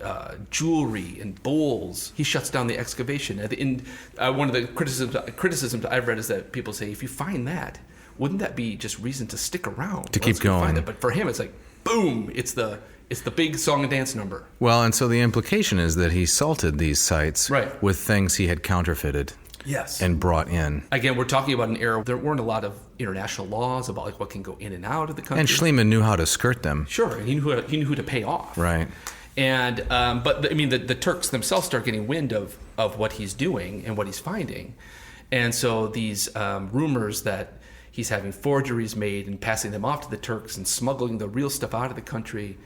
S3: jewelry and bowls. He shuts down the excavation. One of the criticisms I've read is that people say, if you find that, wouldn't that be just reason to stick around?
S2: To keep going.
S3: But for him, it's like, boom, it's the big song and dance number.
S2: Well, and so the implication is that he salted these sites with things he had counterfeited.
S3: Yes.
S2: And brought in.
S3: Again, we're talking about an era where there weren't a lot of international laws about like what can go in and out of the country.
S2: And Schliemann knew how to skirt them.
S3: Sure, and he knew who to pay off.
S2: Right.
S3: And but the Turks themselves start getting wind of what he's doing and what he's finding, and so these rumors that he's having forgeries made and passing them off to the Turks and smuggling the real stuff out of the country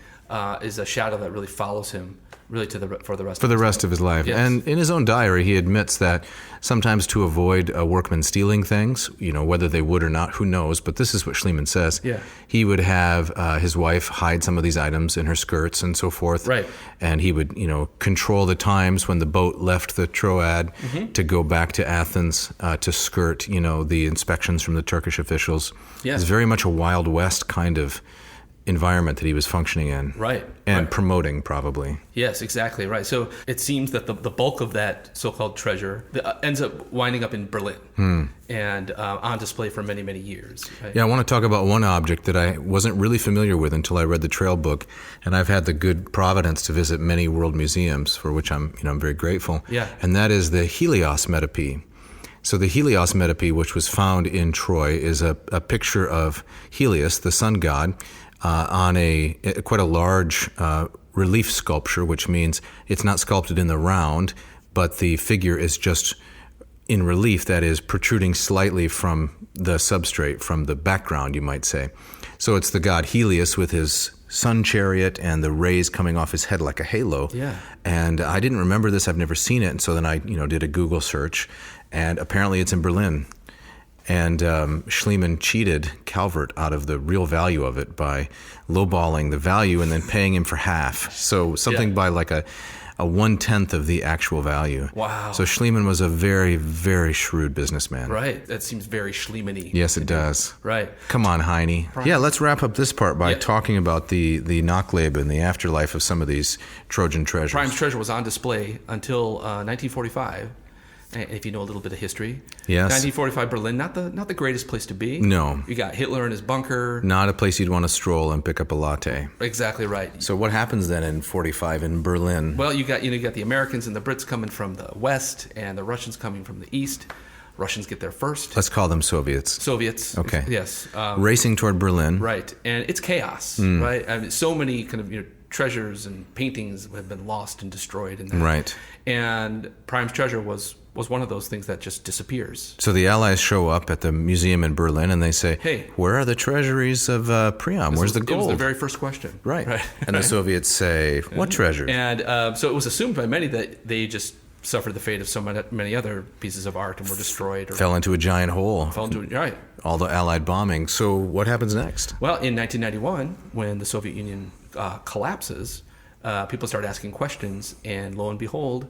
S3: is a shadow that really follows him really for the rest of his life.
S2: Yes. And in his own diary, he admits that sometimes to avoid a workman stealing things, whether they would or not, who knows, but this is what Schliemann says.
S3: Yeah.
S2: He would have his wife hide some of these items in her skirts and so forth.
S3: Right.
S2: And he would, control the times when the boat left the Troad to go back to Athens to skirt, the inspections from the Turkish officials.
S3: Yes.
S2: It's very much a Wild West kind of environment that he was functioning in.
S3: Right.
S2: And promoting, probably.
S3: Yes, exactly, right. So it seems that the bulk of that so-called treasure ends up winding up in Berlin and on display for many, many years. Right?
S2: Yeah, I want to talk about one object that I wasn't really familiar with until I read the Trail book, and I've had the good providence to visit many world museums, for which I'm very grateful.
S3: Yeah.
S2: And that is the Helios metope. So the Helios metope, which was found in Troy, is a picture of Helios, the sun god, on quite a large relief sculpture, which means it's not sculpted in the round, but the figure is just in relief, that is, protruding slightly from the substrate, from the background, you might say. So it's the god Helios with his sun chariot and the rays coming off his head like a halo.
S3: Yeah.
S2: And I didn't remember this, I've never seen it, and so then I did a Google search, and apparently it's in Berlin. And Schliemann cheated Calvert out of the real value of it by lowballing the value and then paying him for half. So something by like a 1/10 of the actual value.
S3: Wow.
S2: So Schliemann was a very, very shrewd businessman.
S3: Right. That seems very Schliemann-y.
S2: Yes, it does.
S3: Right.
S2: Come on, Heine. Yeah, let's wrap up this part by talking about the Nachleben and the afterlife of some of these Trojan treasures.
S3: Priam's treasure was on display until 1945. If you know a little bit of history.
S2: Yes.
S3: 1945 Berlin, not the greatest place to be.
S2: No.
S3: You got Hitler in his bunker.
S2: Not a place you'd want to stroll and pick up a latte.
S3: Exactly right.
S2: So what happens then in 45 in Berlin?
S3: Well, you got the Americans and the Brits coming from the west and the Russians coming from the east. Russians get there first.
S2: Let's call them Soviets.
S3: Soviets.
S2: Okay.
S3: Yes.
S2: Racing toward Berlin.
S3: Right. And it's chaos, right? I mean, so many kind of treasures and paintings have been lost and destroyed in that.
S2: Right.
S3: And Priam's treasure was one of those things that just disappears.
S2: So the Allies show up at the museum in Berlin and they say,
S3: hey,
S2: where are the treasuries of Priam? Where's the gold?
S3: It was the very first question.
S2: Right. And the Soviets say, what treasures?
S3: And so it was assumed by many that they just suffered the fate of so many other pieces of art and were destroyed. Or
S2: fell into a giant hole.
S3: Right.
S2: All the Allied bombing. So what happens next?
S3: Well, in 1991, when the Soviet Union collapses, people start asking questions, and lo and behold,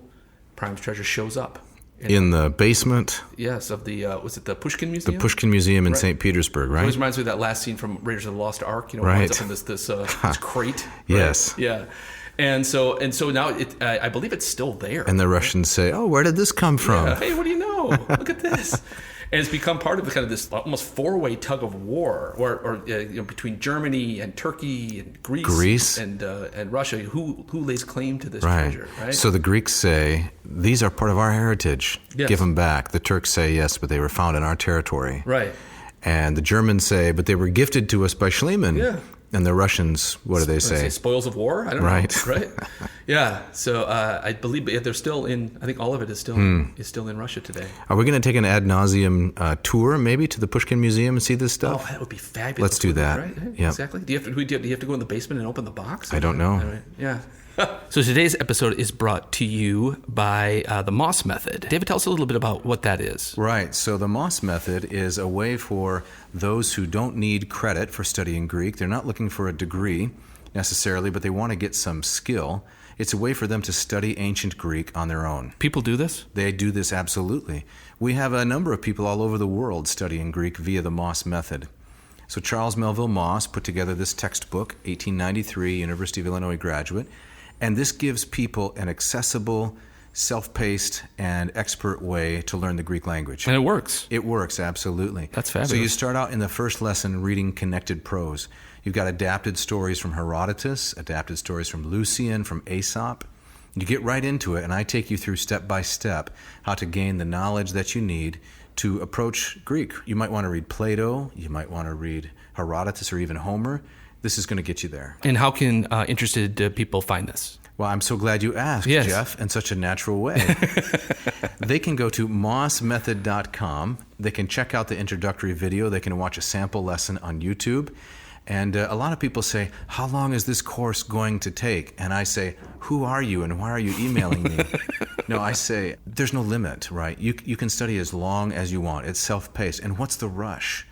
S3: Priam's treasure shows up.
S2: In the basement?
S3: Yes, of the, was it the Pushkin Museum?
S2: The Pushkin Museum in St. Petersburg, right?
S3: It always reminds me of that last scene from Raiders of the Lost Ark,
S2: right.
S3: Winds up in this crate.
S2: Yes.
S3: Right? Yeah. And so now I believe it's still there.
S2: And the Russians say, oh, where did this come from?
S3: Yeah. Hey, what do you know? Look at this. And it's become part of the kind of this almost four-way tug of war, or between Germany and Turkey and Greece and Russia. Who lays claim to this treasure? Right.
S2: So the Greeks say these are part of our heritage.
S3: Yes.
S2: Give them back. The Turks say yes, but they were found in our territory.
S3: Right.
S2: And the Germans say, but they were gifted to us by Schliemann.
S3: Yeah.
S2: And the Russians, what do they say?
S3: Spoils of war? I don't know. Right. Yeah. So I believe they're still in. I think all of it is still in Russia today.
S2: Are we going to take an ad nauseum tour, maybe, to the Pushkin Museum and see this stuff?
S3: Oh, that would be fabulous.
S2: Let's do that.
S3: Right?
S2: Yep.
S3: Exactly. Do you have to go in the basement and open the box?
S2: I don't know.
S3: Right. Yeah. So today's episode is brought to you by the Moss Method. David, tell us a little bit about what that is.
S2: Right. So the Moss Method is a way for those who don't need credit for studying Greek. They're not looking for a degree necessarily, but they want to get some skill. It's a way for them to study ancient Greek on their own.
S3: People do this?
S2: They do this, absolutely. We have a number of people all over the world studying Greek via the Moss Method. So Charles Melville Moss put together this textbook, 1893, University of Illinois graduate, and this gives people an accessible, self-paced, and expert way to learn the Greek language.
S3: And it works.
S2: It works, absolutely.
S3: That's fabulous.
S2: So you start out in the first lesson reading connected prose. You've got adapted stories from Herodotus, adapted stories from Lucian, from Aesop. You get right into it, and I take you through step by step how to gain the knowledge that you need to approach Greek. You might want to read Plato, you might want to read Herodotus or even Homer. This is going to get you there.
S3: And how can interested people find this?
S2: Well, I'm so glad you asked,
S3: Yes.
S2: Jeff, in such a natural way. They can go to mossmethod.com. They can check out the introductory video. They can watch a sample lesson on YouTube. And a lot of people say, how long is this course going to take? And I say, who are you and why are you emailing me? No, I say, there's no limit, right? You can study as long as you want. It's self-paced. And what's the rush,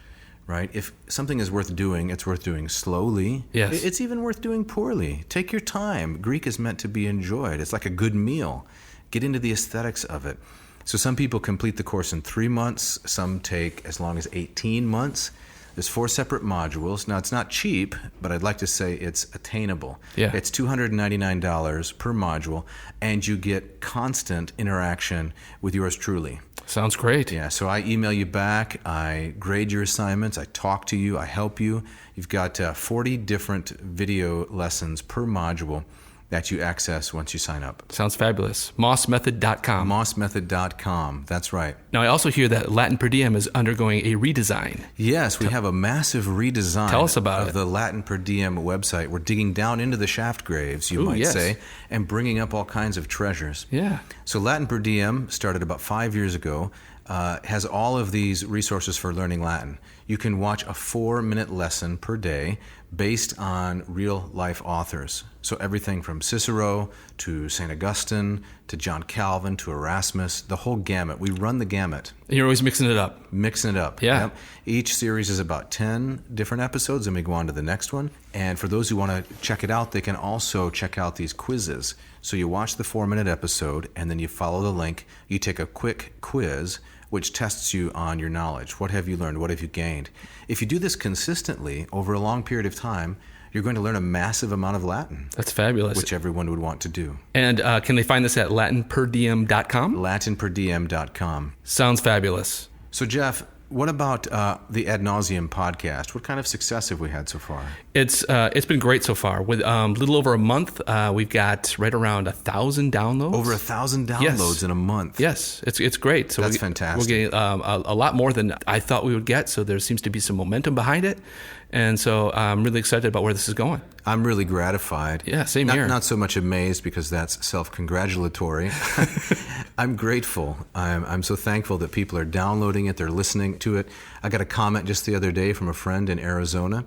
S2: right? If something is worth doing, it's worth doing slowly.
S3: Yes.
S2: It's even worth doing poorly. Take your time. Greek is meant to be enjoyed. It's like a good meal. Get into the aesthetics of it. So some people complete the course in 3 months. Some take as long as 18 months. There's 4 separate modules. Now, it's not cheap, but I'd like to say it's attainable.
S3: Yeah.
S2: It's $299 per module, and you get constant interaction with yours truly.
S3: Sounds great.
S2: Yeah, so I email you back, I grade your assignments, I talk to you, I help you. You've got 40 different video lessons per module that you access once you sign up.
S3: Sounds fabulous. Mossmethod.com.
S2: Mossmethod.com, that's right.
S3: Now, I also hear that Latin per diem is undergoing a redesign.
S2: Yes, we have a massive redesign
S3: Tell us about
S2: of
S3: it.
S2: the Latin per diem website. We're digging down into the shaft graves, you
S3: Ooh,
S2: might
S3: yes.
S2: say, and bringing up all kinds of treasures.
S3: Yeah.
S2: So Latin per diem started about 5 years ago, has all of these resources for learning Latin. You can watch a 4-minute lesson per day based on real-life authors. So everything from Cicero to St. Augustine to John Calvin to Erasmus, the whole gamut. We run the gamut.
S3: And you're always mixing it up.
S2: Mixing it up.
S3: Yeah.
S2: Yep. Each series is about 10 different episodes, and we go on to the next one. And for those who want to check it out, they can also check out these quizzes. So you watch the 4-minute episode, and then you follow the link. You take a quick quiz, which tests you on your knowledge. What have you learned? What have you gained? If you do this consistently over a long period of time, you're going to learn a massive amount of Latin,
S3: That's fabulous.
S2: which everyone would want to do.
S3: And can they find this at latinperdiem.com?
S2: latinperdiem.com.
S3: Sounds fabulous.
S2: So, Jeff, what about the Ad Nauseam podcast? What kind of success have we had so far?
S3: It's been great so far. With a little over a month, we've got right around 1,000 downloads.
S2: Over 1,000 downloads
S3: Yes.
S2: in a month.
S3: Yes, it's great. So
S2: That's fantastic.
S3: We're getting a lot more than I thought we would get. So there seems to be some momentum behind it, and so I'm really excited about where this is going.
S2: I'm really gratified.
S3: Yeah, same
S2: not,
S3: here.
S2: Not so much amazed because that's self-congratulatory. I'm grateful. I'm so thankful that people are downloading it. They're listening to it. I got a comment just the other day from a friend in Arizona,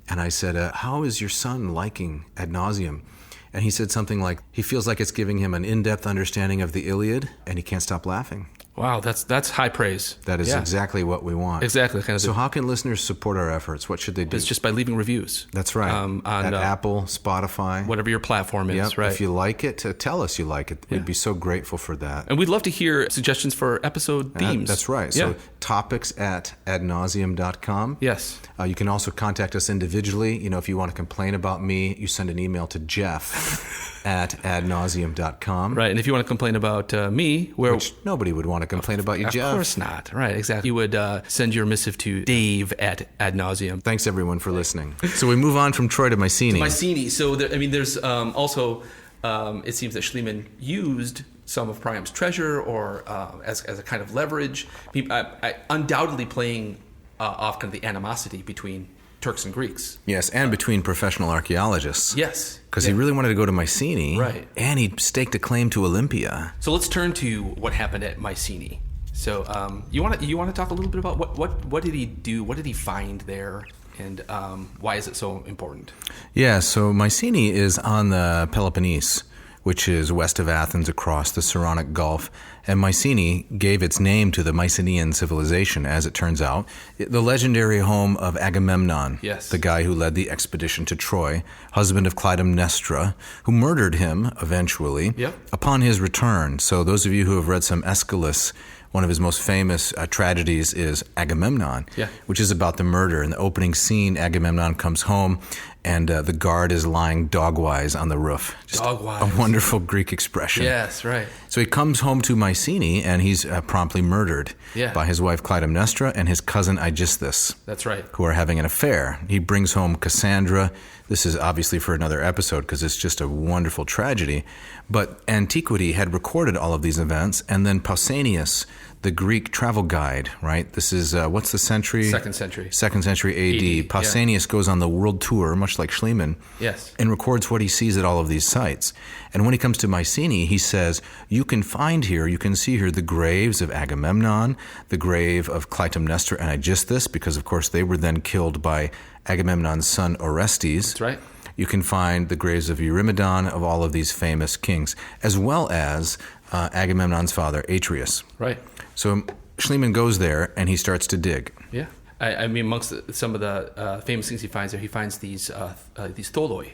S2: and I said, how is your son liking Ad Nauseam? And he said something like, he feels like it's giving him an in-depth understanding of the Iliad, and he can't stop laughing.
S3: Wow, that's high praise.
S2: That is
S3: Yeah.
S2: exactly what we want.
S3: Exactly. Kind of
S2: So how can listeners support our efforts? What should they do?
S3: it's just by leaving reviews.
S2: That's right.
S3: On
S2: At Apple, Spotify.
S3: whatever your platform is,
S2: Yep.
S3: right?
S2: If you like it, tell us you like it. We'd be so grateful for that.
S3: And we'd love to hear suggestions for episode themes.
S2: That's right.
S3: Yeah.
S2: So topics at adnauseam.com.
S3: Yes.
S2: You can also contact us individually. You know, if you want to complain about me, you send an email to Jeff at adnauseam.com.
S3: Right. And if you want to complain about me,
S2: Which nobody would want to complain about you,
S3: Of
S2: Jeff.
S3: course not. Right, exactly. You would send your missive to Dave at Ad Nauseam.
S2: Thanks, everyone, for listening. So we move on from Troy to Mycenae.
S3: Mycenae. So, there's also, it seems that Schliemann used some of Priam's treasure or as a kind of leverage, undoubtedly playing off kind of the animosity between Turks and Greeks.
S2: Yes, and between professional archaeologists.
S3: Yes.
S2: Because he really wanted to go to Mycenae.
S3: Right.
S2: And he staked a claim to Olympia.
S3: So let's turn to what happened at Mycenae. So you want to talk a little bit about what did he do? What did he find there? And why is it so important?
S2: Yeah, so Mycenae is on the Peloponnese, which is west of Athens across the Saronic Gulf. And Mycenae gave its name to the Mycenaean civilization, as it turns out. The legendary home of Agamemnon,
S3: Yes.
S2: the guy who led the expedition to Troy, husband of Clytemnestra, who murdered him eventually
S3: Yep.
S2: upon his return. So those of you who have read some Aeschylus one of his most famous tragedies is Agamemnon, which is about the murder. In the opening scene, Agamemnon comes home, and the guard is lying dog-wise on the roof. Just
S3: dog-wise.
S2: A wonderful Greek expression.
S3: Yes, right.
S2: So he comes home to Mycenae, and he's promptly murdered by his wife Clytemnestra and his cousin Aegisthus.
S3: That's right.
S2: Who are having an affair. He brings home Cassandra. This is obviously for another episode because it's just a wonderful tragedy. But antiquity had recorded all of these events, and then Pausanias, the Greek travel guide, right? This is, what's the century?
S3: Second century.
S2: Second century AD. Pausanias goes on the world tour, much like Schliemann, and records what he sees at all of these sites. And when he comes to Mycenae, he says, you can see here the graves of Agamemnon, the grave of Clytemnestra and Aegisthus, because of course they were then killed by Agamemnon's son Orestes.
S3: That's right.
S2: You can find the graves of Eurymedon, of all of these famous kings, as well as Agamemnon's father, Atreus.
S3: Right.
S2: So Schliemann goes there and he starts to dig.
S3: Yeah. I mean, amongst some of the famous things he finds there, he finds these tholoi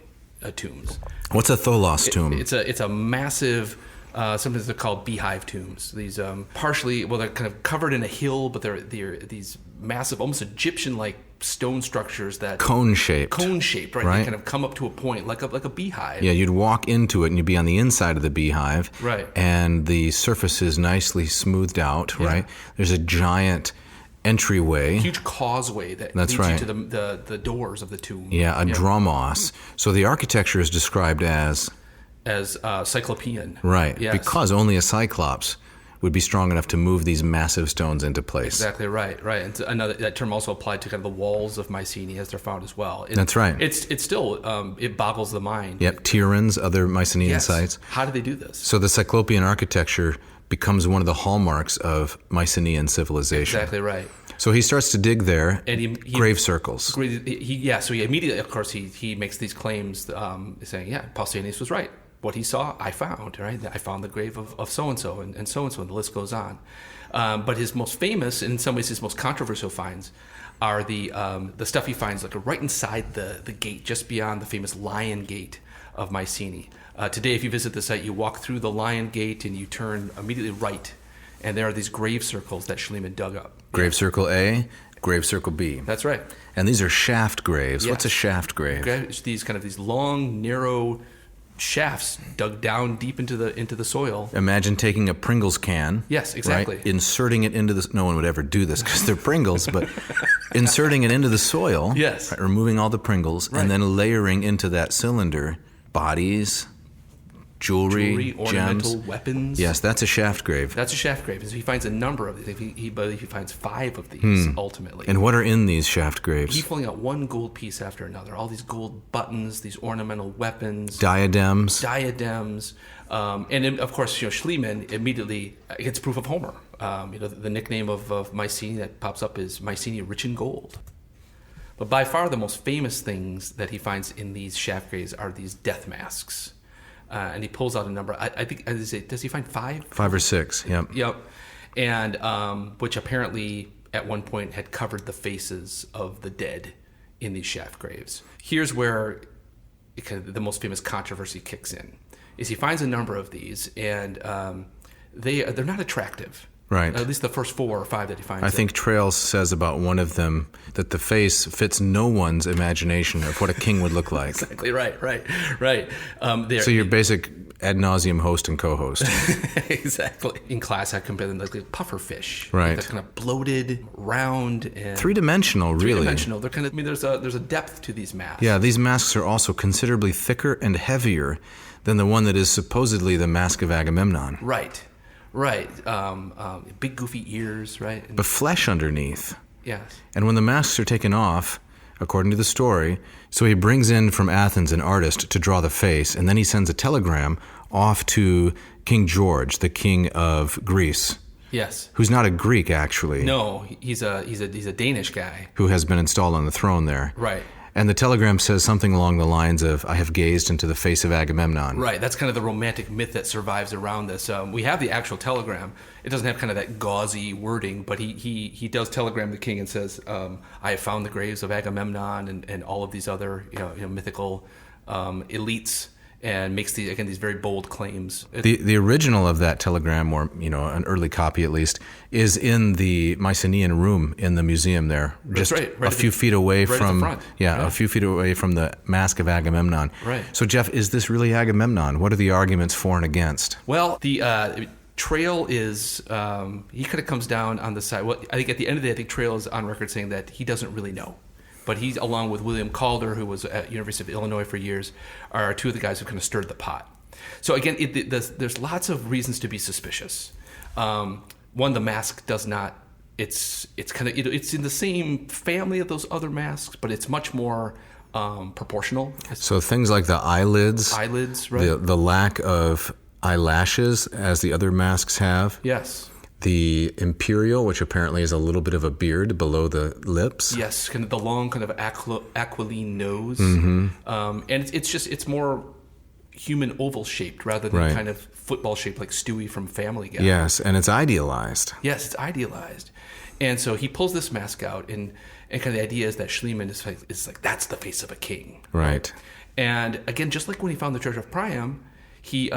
S3: tombs.
S2: What's a tholos tomb?
S3: It's a massive. Sometimes they're called beehive tombs. These partially, they're kind of covered in a hill, but they're these massive, almost Egyptian-like stone structures that
S2: cone-shaped,
S3: right? They kind of come up to a point like a beehive.
S2: Yeah, you'd walk into it and you'd be on the inside of the beehive,
S3: right?
S2: And the surface is nicely smoothed out, right? There's a giant entryway,
S3: huge causeway that leads you to the doors of the tomb.
S2: Yeah, a dromos. So the architecture is described as
S3: cyclopean.
S2: Right, yes. Because only a cyclops would be strong enough to move these massive stones into place.
S3: Exactly right. And that term also applied to kind of the walls of Mycenae as they're found as well.
S2: That's right.
S3: It's still, it boggles the mind.
S2: Yep, Tiryns, other Mycenaean sites.
S3: How did they do this?
S2: So the Cyclopean architecture becomes one of the hallmarks of Mycenaean civilization.
S3: Exactly right.
S2: So he starts to dig there,
S3: and he
S2: grave circles.
S3: So he immediately, of course, he makes these claims saying, Pausanias was right. What he saw, I found, right? I found the grave of so-and-so and so-and-so, and the list goes on. But his most famous, and in some ways his most controversial finds, are the stuff he finds like right inside the gate, just beyond the famous Lion Gate of Mycenae. Today, if you visit the site, you walk through the Lion Gate and you turn immediately right, and there are these grave circles that Schliemann dug up.
S2: Grave circle A, grave circle B.
S3: That's right.
S2: And these are shaft graves. Yes. What's a shaft grave?
S3: These long, narrow shafts dug down deep into the soil.
S2: Imagine taking a Pringles can.
S3: Yes, exactly.
S2: Right, inserting it into the. No one would ever do this because they're Pringles, but inserting it into the soil.
S3: Yes.
S2: Right, removing all the Pringles and then layering into that cylinder bodies, jewelry,
S3: ornamental
S2: gems.
S3: weapons.
S2: Yes, that's a shaft grave.
S3: That's a shaft grave. So he finds a number of these. He finds 5 of these ultimately.
S2: And what are in these shaft graves?
S3: He's pulling out one gold piece after another. All these gold buttons, these ornamental weapons,
S2: diadems.
S3: And then, of course, Schliemann immediately gets proof of Homer. The nickname of Mycenae that pops up is Mycenae rich in gold. But by far the most famous things that he finds in these shaft graves are these death masks. And he pulls out a number. I think, does he find 5?
S2: 5 or 6, yep.
S3: Yep. And which apparently at one point had covered the faces of the dead in these shaft graves. Here's where the most famous controversy kicks in. Is he finds a number of these, and they're not attractive.
S2: Right.
S3: At least the first 4 or 5 that he finds.
S2: I think Trails says about one of them that the face fits no one's imagination of what a king would look like.
S3: Exactly right.
S2: So your basic ad nauseum host and co-host.
S3: Exactly. In class, I compared them like puffer fish.
S2: Right.
S3: They're kind of bloated, round, and
S2: three-dimensional, really.
S3: Three-dimensional. They're kind of. I mean, there's a depth to these masks.
S2: Yeah, these masks are also considerably thicker and heavier than the one that is supposedly the mask of Agamemnon.
S3: Right. Big goofy ears, right?
S2: But flesh underneath.
S3: Yes.
S2: And when the masks are taken off, according to the story, so he brings in from Athens an artist to draw the face, and then he sends a telegram off to King George, the king of Greece.
S3: Yes.
S2: Who's not a Greek, actually.
S3: No, he's a Danish guy.
S2: Who has been installed on the throne there.
S3: Right.
S2: And the telegram says something along the lines of, I have gazed into the face of Agamemnon.
S3: Right, that's kind of the romantic myth that survives around this. We have the actual telegram. It doesn't have kind of that gauzy wording, but he does telegram the king and says, I have found the graves of Agamemnon and all of these other mythical elites. and makes these very bold claims.
S2: The original of that telegram, or an early copy at least, is in the Mycenaean room in the museum there, just a few feet away from a few feet away from the Mask of Agamemnon.
S3: Right.
S2: So Jeff, is this really Agamemnon? What are the arguments for and against?
S3: Well, the Trail is he kind of comes down on the side. Well, I think at the end of the day, I think Trail is on record saying that he doesn't really know. But he's, along with William Calder, who was at University of Illinois for years, are two of the guys who kind of stirred the pot. So again, there's lots of reasons to be suspicious. One, the mask does not. It's kind of it's in the same family of those other masks, but it's much more proportional.
S2: So things like the eyelids,
S3: right?
S2: The lack of eyelashes, as the other masks have.
S3: Yes.
S2: The imperial, which apparently is a little bit of a beard below the lips.
S3: Yes, kind of the long, kind of aquiline nose, and it's more human oval shaped rather than kind of football shaped like Stewie from Family Guy.
S2: Yes, and it's idealized.
S3: Yes, it's idealized, and so he pulls this mask out, and kind of the idea is that Schliemann is like that's the face of a king,
S2: right?
S3: And again, just like when he found the treasure of Priam, he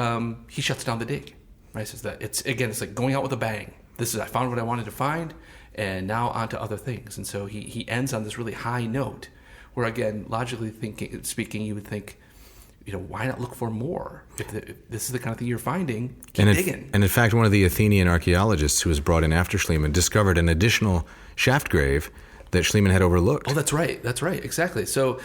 S3: shuts down the dig. Right, says that it's like going out with a bang. I found what I wanted to find, and now on to other things. And so he ends on this really high note, where again, logically speaking, you would think, why not look for more? If this is the kind of thing you're finding, keep digging.
S2: And in fact, one of the Athenian archaeologists who was brought in after Schliemann discovered an additional shaft grave that Schliemann had overlooked.
S3: Oh, that's right, exactly. So,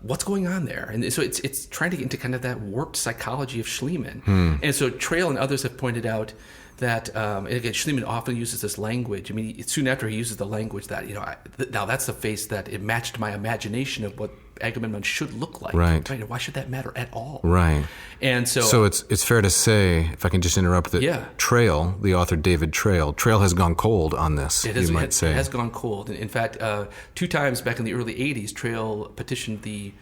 S3: what's going on there? And so it's trying to get into kind of that warped psychology of Schliemann. And so Trail and others have pointed out that, and again, Schliemann often uses this language. I mean, soon after he uses the language that now that's the face that it matched my imagination of what Agamemnon should look like.
S2: Right.
S3: Why should that matter at all?
S2: Right.
S3: And so
S2: it's fair to say, if I can just interrupt, that Trail, the author David Trail has gone cold on this. It
S3: has gone cold. In fact, 2 times back in the early 80s, Trail petitioned the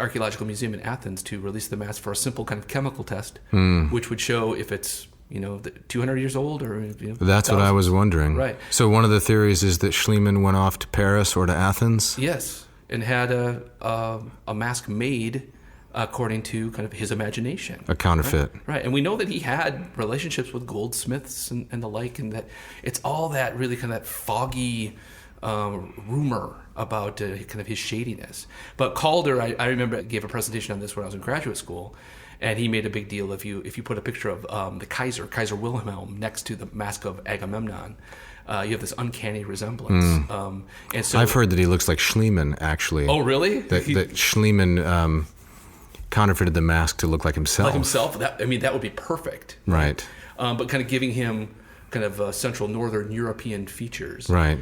S3: Archaeological Museum in Athens to release the mask for a simple kind of chemical test, which would show if it's 200 years old or
S2: that's what I was wondering.
S3: Right.
S2: So one of the theories is that Schliemann went off to Paris or to Athens.
S3: Yes. And had a mask made according to kind of his imagination.
S2: A counterfeit.
S3: Right. And we know that he had relationships with goldsmiths and the like, and that it's all that really kind of that foggy rumor about kind of his shadiness. But Calder, I remember, gave a presentation on this when I was in graduate school, and he made a big deal if you put a picture of the Kaiser Wilhelm, next to the mask of Agamemnon, you have this uncanny resemblance. And so
S2: I've heard that he looks like Schliemann, actually.
S3: Oh, really?
S2: That Schliemann counterfeited the mask to look like himself.
S3: Like himself? That would be perfect.
S2: Right.
S3: But kind of giving him kind of Central Northern European features.
S2: Right.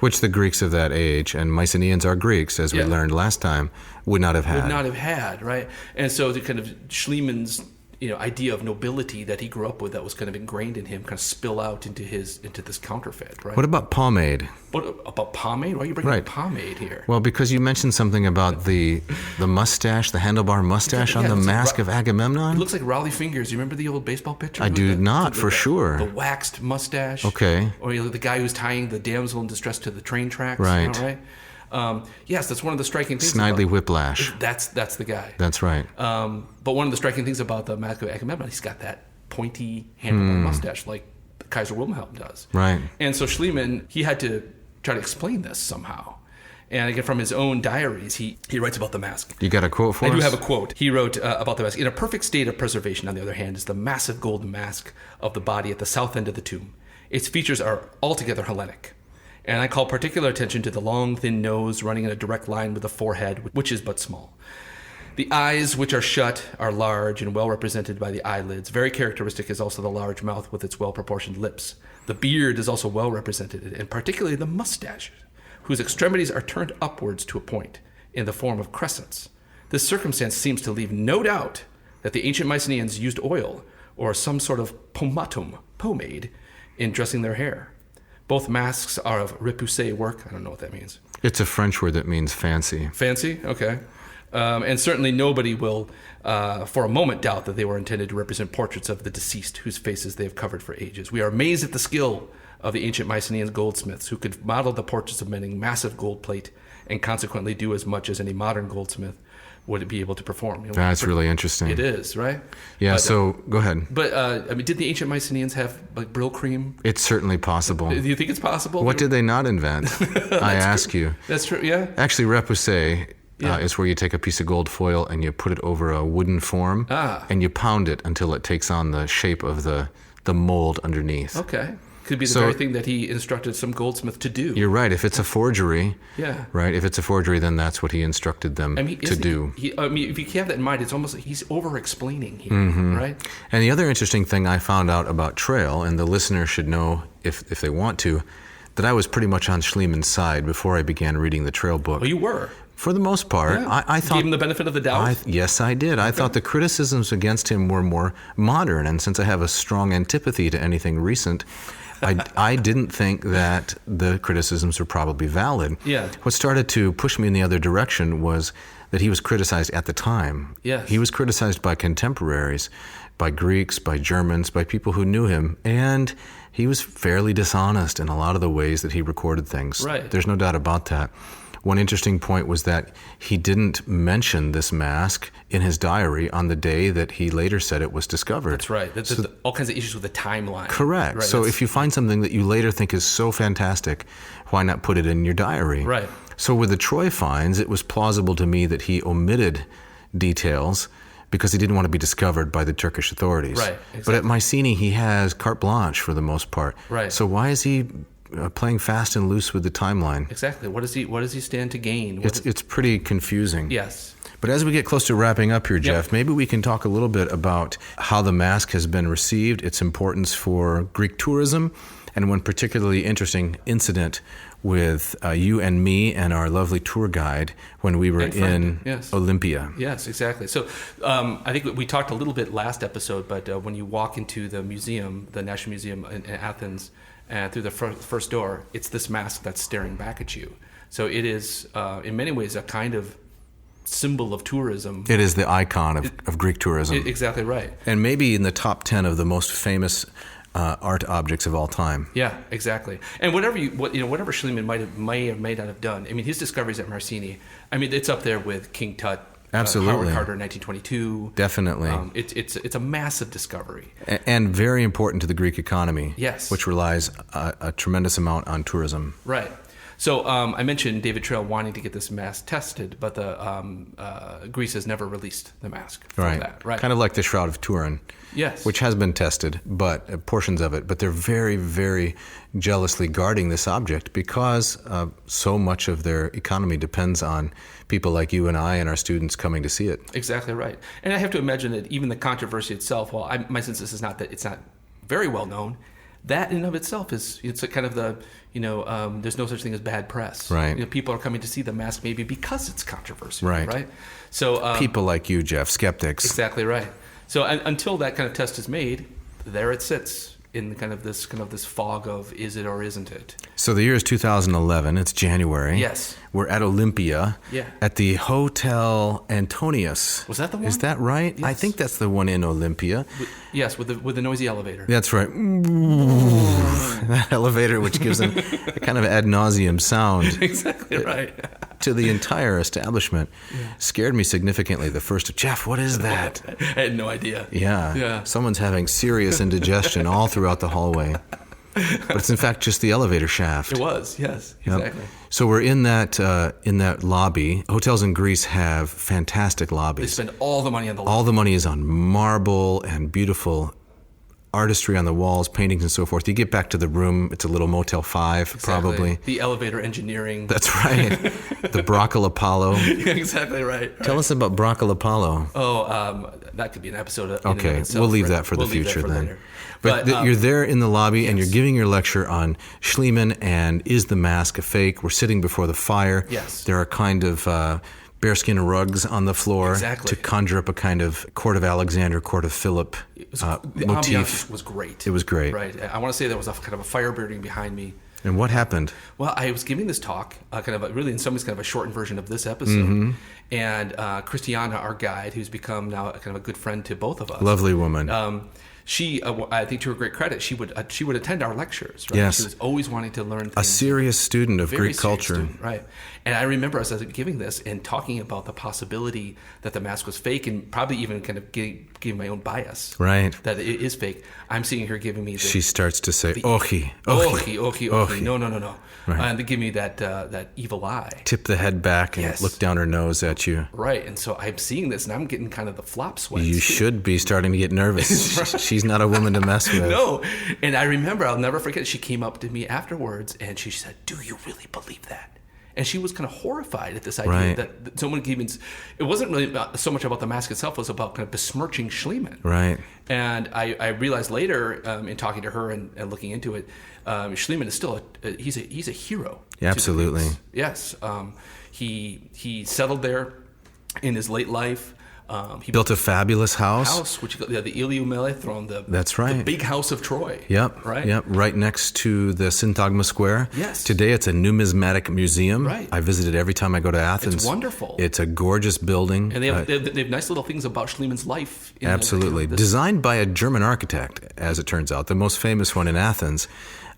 S2: Which the Greeks of that age, and Mycenaeans are Greeks, as we learned last time, would not have had.
S3: Would not have had, right? And so the kind of Schliemann's idea of nobility that he grew up with, that was kind of ingrained in him, kind of spill out into this counterfeit, right?
S2: What about pomade?
S3: What about pomade? Why are you bringing up pomade here?
S2: Well, because you mentioned something about the mustache, the handlebar mustache on the mask of Agamemnon.
S3: It looks like Raleigh Fingers. You remember the old baseball pitcher?
S2: I do not, for sure.
S3: The waxed mustache.
S2: Okay.
S3: Or the guy who's tying the damsel in distress to the train tracks.
S2: Right.
S3: Right. Yes, that's one of the striking things.
S2: Snidely Whiplash.
S3: That's the guy.
S2: That's right.
S3: But one of the striking things about the mask of Agamemnon, he's got that pointy handlebar mustache like Kaiser Wilhelm does.
S2: Right.
S3: And so Schliemann, he had to try to explain this somehow. And again, from his own diaries, he writes about the mask.
S2: You got a quote for us?
S3: I do have a quote. He wrote about the mask. In a perfect state of preservation, on the other hand, is the massive golden mask of the body at the south end of the tomb. Its features are altogether Hellenic. And I call particular attention to the long, thin nose running in a direct line with the forehead, which is but small. The eyes, which are shut, are large and well represented by the eyelids. Very characteristic is also the large mouth with its well-proportioned lips. The beard is also well represented, and particularly the mustache, whose extremities are turned upwards to a point, in the form of crescents. This circumstance seems to leave no doubt that the ancient Mycenaeans used oil, or some sort of pomatum, pomade, in dressing their hair. Both masks are of repoussé work. I don't know what that means.
S2: It's a French word that means fancy.
S3: Fancy? Okay. And certainly nobody will, for a moment, doubt that they were intended to represent portraits of the deceased, whose faces they have covered for ages. We are amazed at the skill of the ancient Mycenaean goldsmiths, who could model the portraits of men in massive gold plate and consequently do as much as any modern goldsmith would be able to perform.
S2: That's really interesting.
S3: It is, right?
S2: Yeah,
S3: But,
S2: so go ahead.
S3: But, I mean, did the ancient Mycenaeans have, like, Brylcreem?
S2: It's certainly possible.
S3: Do you think it's possible?
S2: What did they not invent? I ask you.
S3: That's true, yeah?
S2: Actually, repoussé
S3: Yeah.
S2: is where you take a piece of gold foil and you put it over a wooden form and you pound it until it takes on the shape of the mold underneath.
S3: Okay. Could be the
S2: So-
S3: very thing that he instructed some goldsmith to do.
S2: You're right. If it's a forgery,
S3: Yeah.
S2: right? If it's a forgery, then that's what he instructed them to do.
S3: I mean, if you have that in mind, it's almost like he's over-explaining here, right?
S2: And the other interesting thing I found out about Trail, and the listener should know if they want to, that I was pretty much on Schlieman's side before I began reading the Trail book.
S3: Well, you were.
S2: For the most part,
S3: Yeah.
S2: I thought...
S3: Gave him the benefit of the doubt?
S2: Yes, I did. I thought the criticisms against him were more modern, and since I have a strong antipathy to anything recent, I didn't think that the criticisms were probably valid.
S3: Yeah.
S2: What started to push me in the other direction was that he was criticized at the time.
S3: Yes.
S2: He was criticized by contemporaries, by Greeks, by Germans, by people who knew him, and he was fairly dishonest in a lot of the ways that he recorded things.
S3: Right.
S2: There's no doubt about that. One interesting point was that he didn't mention this mask in his diary on the day that he later said it was discovered.
S3: That's right. There's all kinds of issues with the timeline.
S2: Correct.
S3: Right.
S2: So if you find something that you later think is so fantastic, why not put it in your diary?
S3: Right.
S2: So with the Troy finds, it was plausible to me that he omitted details because he didn't want to be discovered by the Turkish authorities.
S3: Right,
S2: But
S3: exactly.
S2: at Mycenae, he has carte blanche for the most part.
S3: Right.
S2: So why is he playing fast and loose with the timeline?
S3: Exactly. What does he stand to gain?
S2: It's pretty confusing.
S3: Yes.
S2: But as we get close to wrapping up here, Jeff, maybe we can talk a little bit about how the mask has been received, its importance for Greek tourism, and one particularly interesting incident with you and me and our lovely tour guide when we were
S3: And friend,
S2: in
S3: yes.
S2: Olympia.
S3: Yes, exactly. So I think we talked a little bit last episode, but when you walk into the museum, the National Museum in Athens, through the first door, it's this mask that's staring back at you. So it is, in many ways, a kind of symbol of tourism.
S2: It is the icon of Greek tourism.
S3: Exactly right.
S2: And maybe in the top 10 of the most famous art objects of all time.
S3: Yeah, exactly. And whatever Schliemann may or may not have done. I mean, his discoveries at Mycenae. I mean, it's up there with King Tut.
S2: Absolutely.
S3: Howard Carter in 1922.
S2: Definitely.
S3: It's a massive discovery.
S2: And very important to the Greek economy.
S3: Yes.
S2: Which relies a tremendous amount on tourism.
S3: Right. So I mentioned David Trail wanting to get this mask tested, but Greece has never released the mask for
S2: Right.
S3: that. Right.
S2: Kind of like the Shroud of Turin.
S3: Yes.
S2: Which has been tested, but portions of it. But they're very, very jealously guarding this object because so much of their economy depends on people like you and I and our students coming to see it.
S3: Exactly right. And I have to imagine that even the controversy itself, my sense is not that it's not very well known. That in and of itself it's a kind of the, there's no such thing as bad press.
S2: Right.
S3: People are coming to see the mask maybe because it's controversial.
S2: Right.
S3: Right. So
S2: People like you, Jeff, skeptics.
S3: Exactly right. So until that kind of test is made, there it sits in kind of this fog of is it or isn't it?
S2: So the year is 2011. It's January.
S3: Yes.
S2: We're at Olympia.
S3: Yeah.
S2: At the Hotel Antonius.
S3: Was that the one?
S2: Is that right?
S3: Yes.
S2: I think that's the one in Olympia.
S3: Yes, with the noisy elevator.
S2: That's right. That elevator, which gives them a kind of ad nauseum sound.
S3: Exactly right.
S2: To the entire establishment, scared me significantly. The first, Jeff, what is that?
S3: I had no idea.
S2: Yeah. Someone's having serious indigestion all throughout the hallway. But it's in fact just the elevator shaft.
S3: It was, yes,
S2: Yep.
S3: exactly.
S2: So we're in that lobby. Hotels in Greece have fantastic
S3: They
S2: lobbies.
S3: spend all the money on the
S2: All the money is on marble and beautiful artistry on the walls, paintings and so forth. You get back to the room, it's a little Motel 5,
S3: Exactly.
S2: probably.
S3: The elevator engineering.
S2: That's right. The Brockle Apollo.
S3: Exactly right.
S2: Tell us about Brockle Apollo.
S3: Oh, that could be an episode. In and of
S2: Okay,
S3: itself,
S2: we'll leave
S3: right?
S2: that for the
S3: We'll leave that
S2: future
S3: for
S2: then.
S3: later.
S2: But you're there in the lobby and
S3: Yes.
S2: you're giving your lecture on Schliemann and is the mask a fake? We're sitting before the fire.
S3: Yes.
S2: There are kind of bearskin rugs on the floor
S3: Exactly.
S2: to conjure up a kind of Court of Alexander, Court of Philip
S3: The
S2: motif.
S3: ambiance was great.
S2: It was great.
S3: Right. I want to say there was a kind of a fire burning behind me.
S2: And what happened?
S3: Well, I was giving this talk, really in some ways kind of a shortened version of this episode.
S2: Mm-hmm.
S3: And Christiana, our guide, who's become now kind of a good friend to both of us.
S2: Lovely woman.
S3: she, I think to her great credit, she would attend our lectures. Right?
S2: Yes.
S3: She was always wanting to learn things.
S2: A serious student of Greek culture.
S3: Student, right. And I remember as I was giving this and talking about the possibility that the mask was fake, and probably even kind of giving my own bias.
S2: Right.
S3: That it is fake. I'm seeing her giving me
S2: she starts to say,
S3: ochi. No.
S2: Right.
S3: And they give me that evil eye.
S2: Tip the head back and look down her nose at you.
S3: Right. And so I'm seeing this, and I'm getting kind of the flop sweats.
S2: You should be starting to get nervous. Right. She's not a woman to mess with.
S3: No. And I remember, I'll never forget, she came up to me afterwards, and she said, "Do you really believe that?" And she was kind of horrified at this idea that someone even, it wasn't really so much about the mask itself, it was about kind of besmirching Schliemann.
S2: Right. And
S3: I realized later in talking to her and looking into it, Schliemann is still he's a hero.
S2: Yeah, absolutely.
S3: Yes. He settled there in his late life. He
S2: built a fabulous house.
S3: Which the Ilioumelethron,
S2: that's right.
S3: The big house of Troy.
S2: Yep.
S3: Right.
S2: Yep. Right next to the Syntagma Square.
S3: Yes.
S2: Today it's a numismatic museum.
S3: Right.
S2: I visit it every time I go to Athens.
S3: It's wonderful.
S2: It's a gorgeous building.
S3: And they have nice little things about Schliemann's life.
S2: Absolutely. Designed by a German architect, as it turns out, the most famous one in Athens.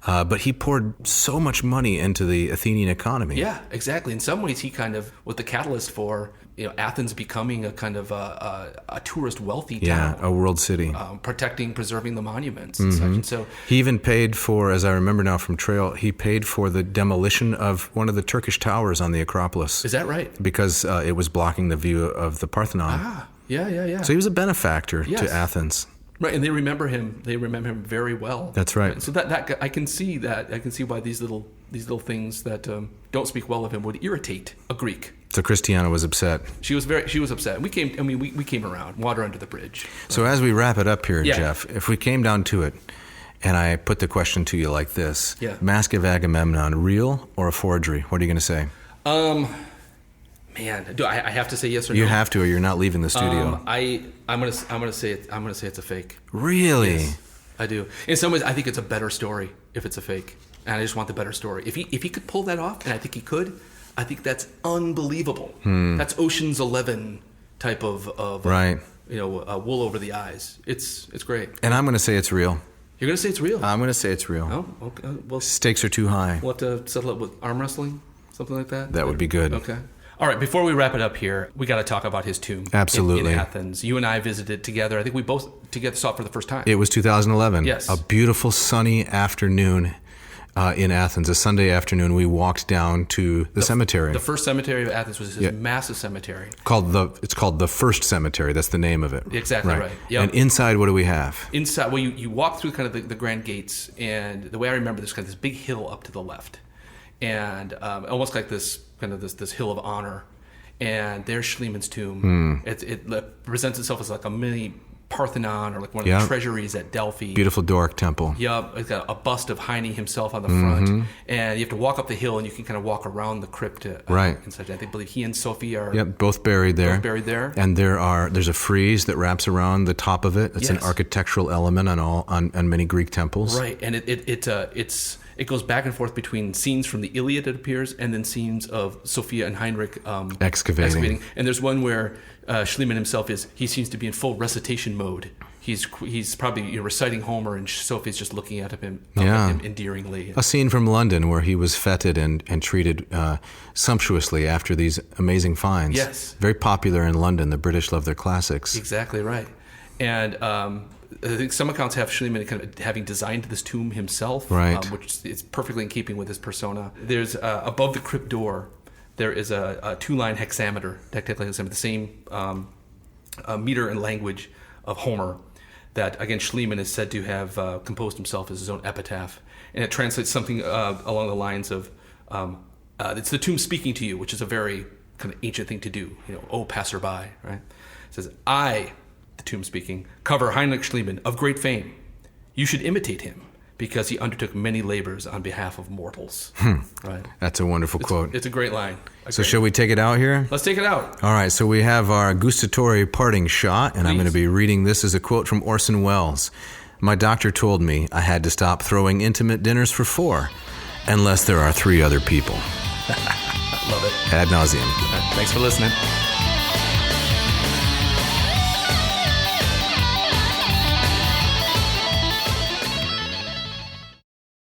S2: But he poured so much money into the Athenian economy.
S3: Yeah, exactly. In some ways, he kind of was the catalyst for Athens becoming a kind of a tourist wealthy town.
S2: Yeah, a world city.
S3: Preserving the monuments and such. And so
S2: he even paid for, as I remember now from Trail, he paid for the demolition of one of the Turkish towers on the Acropolis.
S3: Is that right?
S2: Because it was blocking the view of the Parthenon.
S3: Ah, yeah.
S2: So he was a benefactor to Athens.
S3: Right, and they remember him. They remember him very well.
S2: That's right.
S3: So that I can see that. I can see why these little things that don't speak well of him would irritate a Greek.
S2: So Christiana was upset.
S3: She was upset. We came around, water under the bridge.
S2: So as we wrap it up here, Jeff, if we came down to it, and I put the question to you like this: Mask of Agamemnon, real or a forgery? What are you going to say?
S3: Man, do I have to say yes or no?
S2: You have to, or you're not leaving the studio.
S3: I'm gonna say it's a fake.
S2: Really?
S3: Yes, I do. In some ways, I think it's a better story if it's a fake, and I just want the better story. If he could pull that off, and I think he could, I think that's unbelievable. That's Ocean's 11 type of
S2: right.
S3: Wool over the eyes. It's great.
S2: And I'm gonna say it's real.
S3: You're gonna say it's real?
S2: I'm gonna say it's real.
S3: Oh, okay. Well,
S2: stakes are too high.
S3: We'll have to settle it with arm wrestling, something like that.
S2: That would be good.
S3: Okay. All right, before we wrap it up here, we got to talk about his tomb.
S2: Absolutely.
S3: In Athens. You and I visited together. I think we both together saw it for the first time.
S2: It was 2011.
S3: Yes.
S2: A beautiful sunny afternoon in Athens. A Sunday afternoon, we walked down to the cemetery.
S3: The first cemetery of Athens was this massive cemetery.
S2: It's called the First Cemetery. That's the name of it.
S3: Exactly right. Yep.
S2: And inside, what do we have?
S3: Inside, well, you walk through kind of the grand gates, and the way I remember this, kind of this big hill up to the left, and almost like this hill of honor, and there's Schliemann's tomb. It presents itself as like a mini Parthenon or like one of the treasuries at Delphi.
S2: Beautiful Doric temple.
S3: Yep, it's got a bust of Heine himself on the front, and you have to walk up the hill, and you can kind of walk around the crypt. And such. I believe he and Sophie are
S2: both buried there. And there's a frieze that wraps around the top of it. It's an architectural element on many Greek temples.
S3: Right, and it goes back and forth between scenes from the Iliad, it appears, and then scenes of Sophia and Heinrich excavating. And there's one where Schliemann himself he seems to be in full recitation mode. He's probably reciting Homer, and Sophie's just looking at him endearingly.
S2: A scene from London where he was feted and treated sumptuously after these amazing finds.
S3: Yes.
S2: Very popular in London. The British love their classics.
S3: Exactly right. And I think some accounts have Schliemann kind of having designed this tomb himself, which is perfectly in keeping with his persona. There's above the crypt door, there is a two-line hexameter, the same meter and language of Homer, that again Schliemann is said to have composed himself as his own epitaph, and it translates something along the lines of, "It's the tomb speaking to you," which is a very kind of ancient thing to do. "O passerby," right? It says, "I." The tomb speaking, cover Heinrich Schliemann of great fame. You should imitate him because he undertook many labors on behalf of mortals. Right.
S2: That's a wonderful quote.
S3: It's a great line.
S2: Shall we take it out here?
S3: Let's take it out.
S2: All right. So we have our gustatory parting shot, and I'm going to be reading this as a quote from Orson Welles. My doctor told me I had to stop throwing intimate dinners for 4, unless there are 3 other people.
S3: Love it.
S2: Ad nauseum.
S3: Thanks for listening.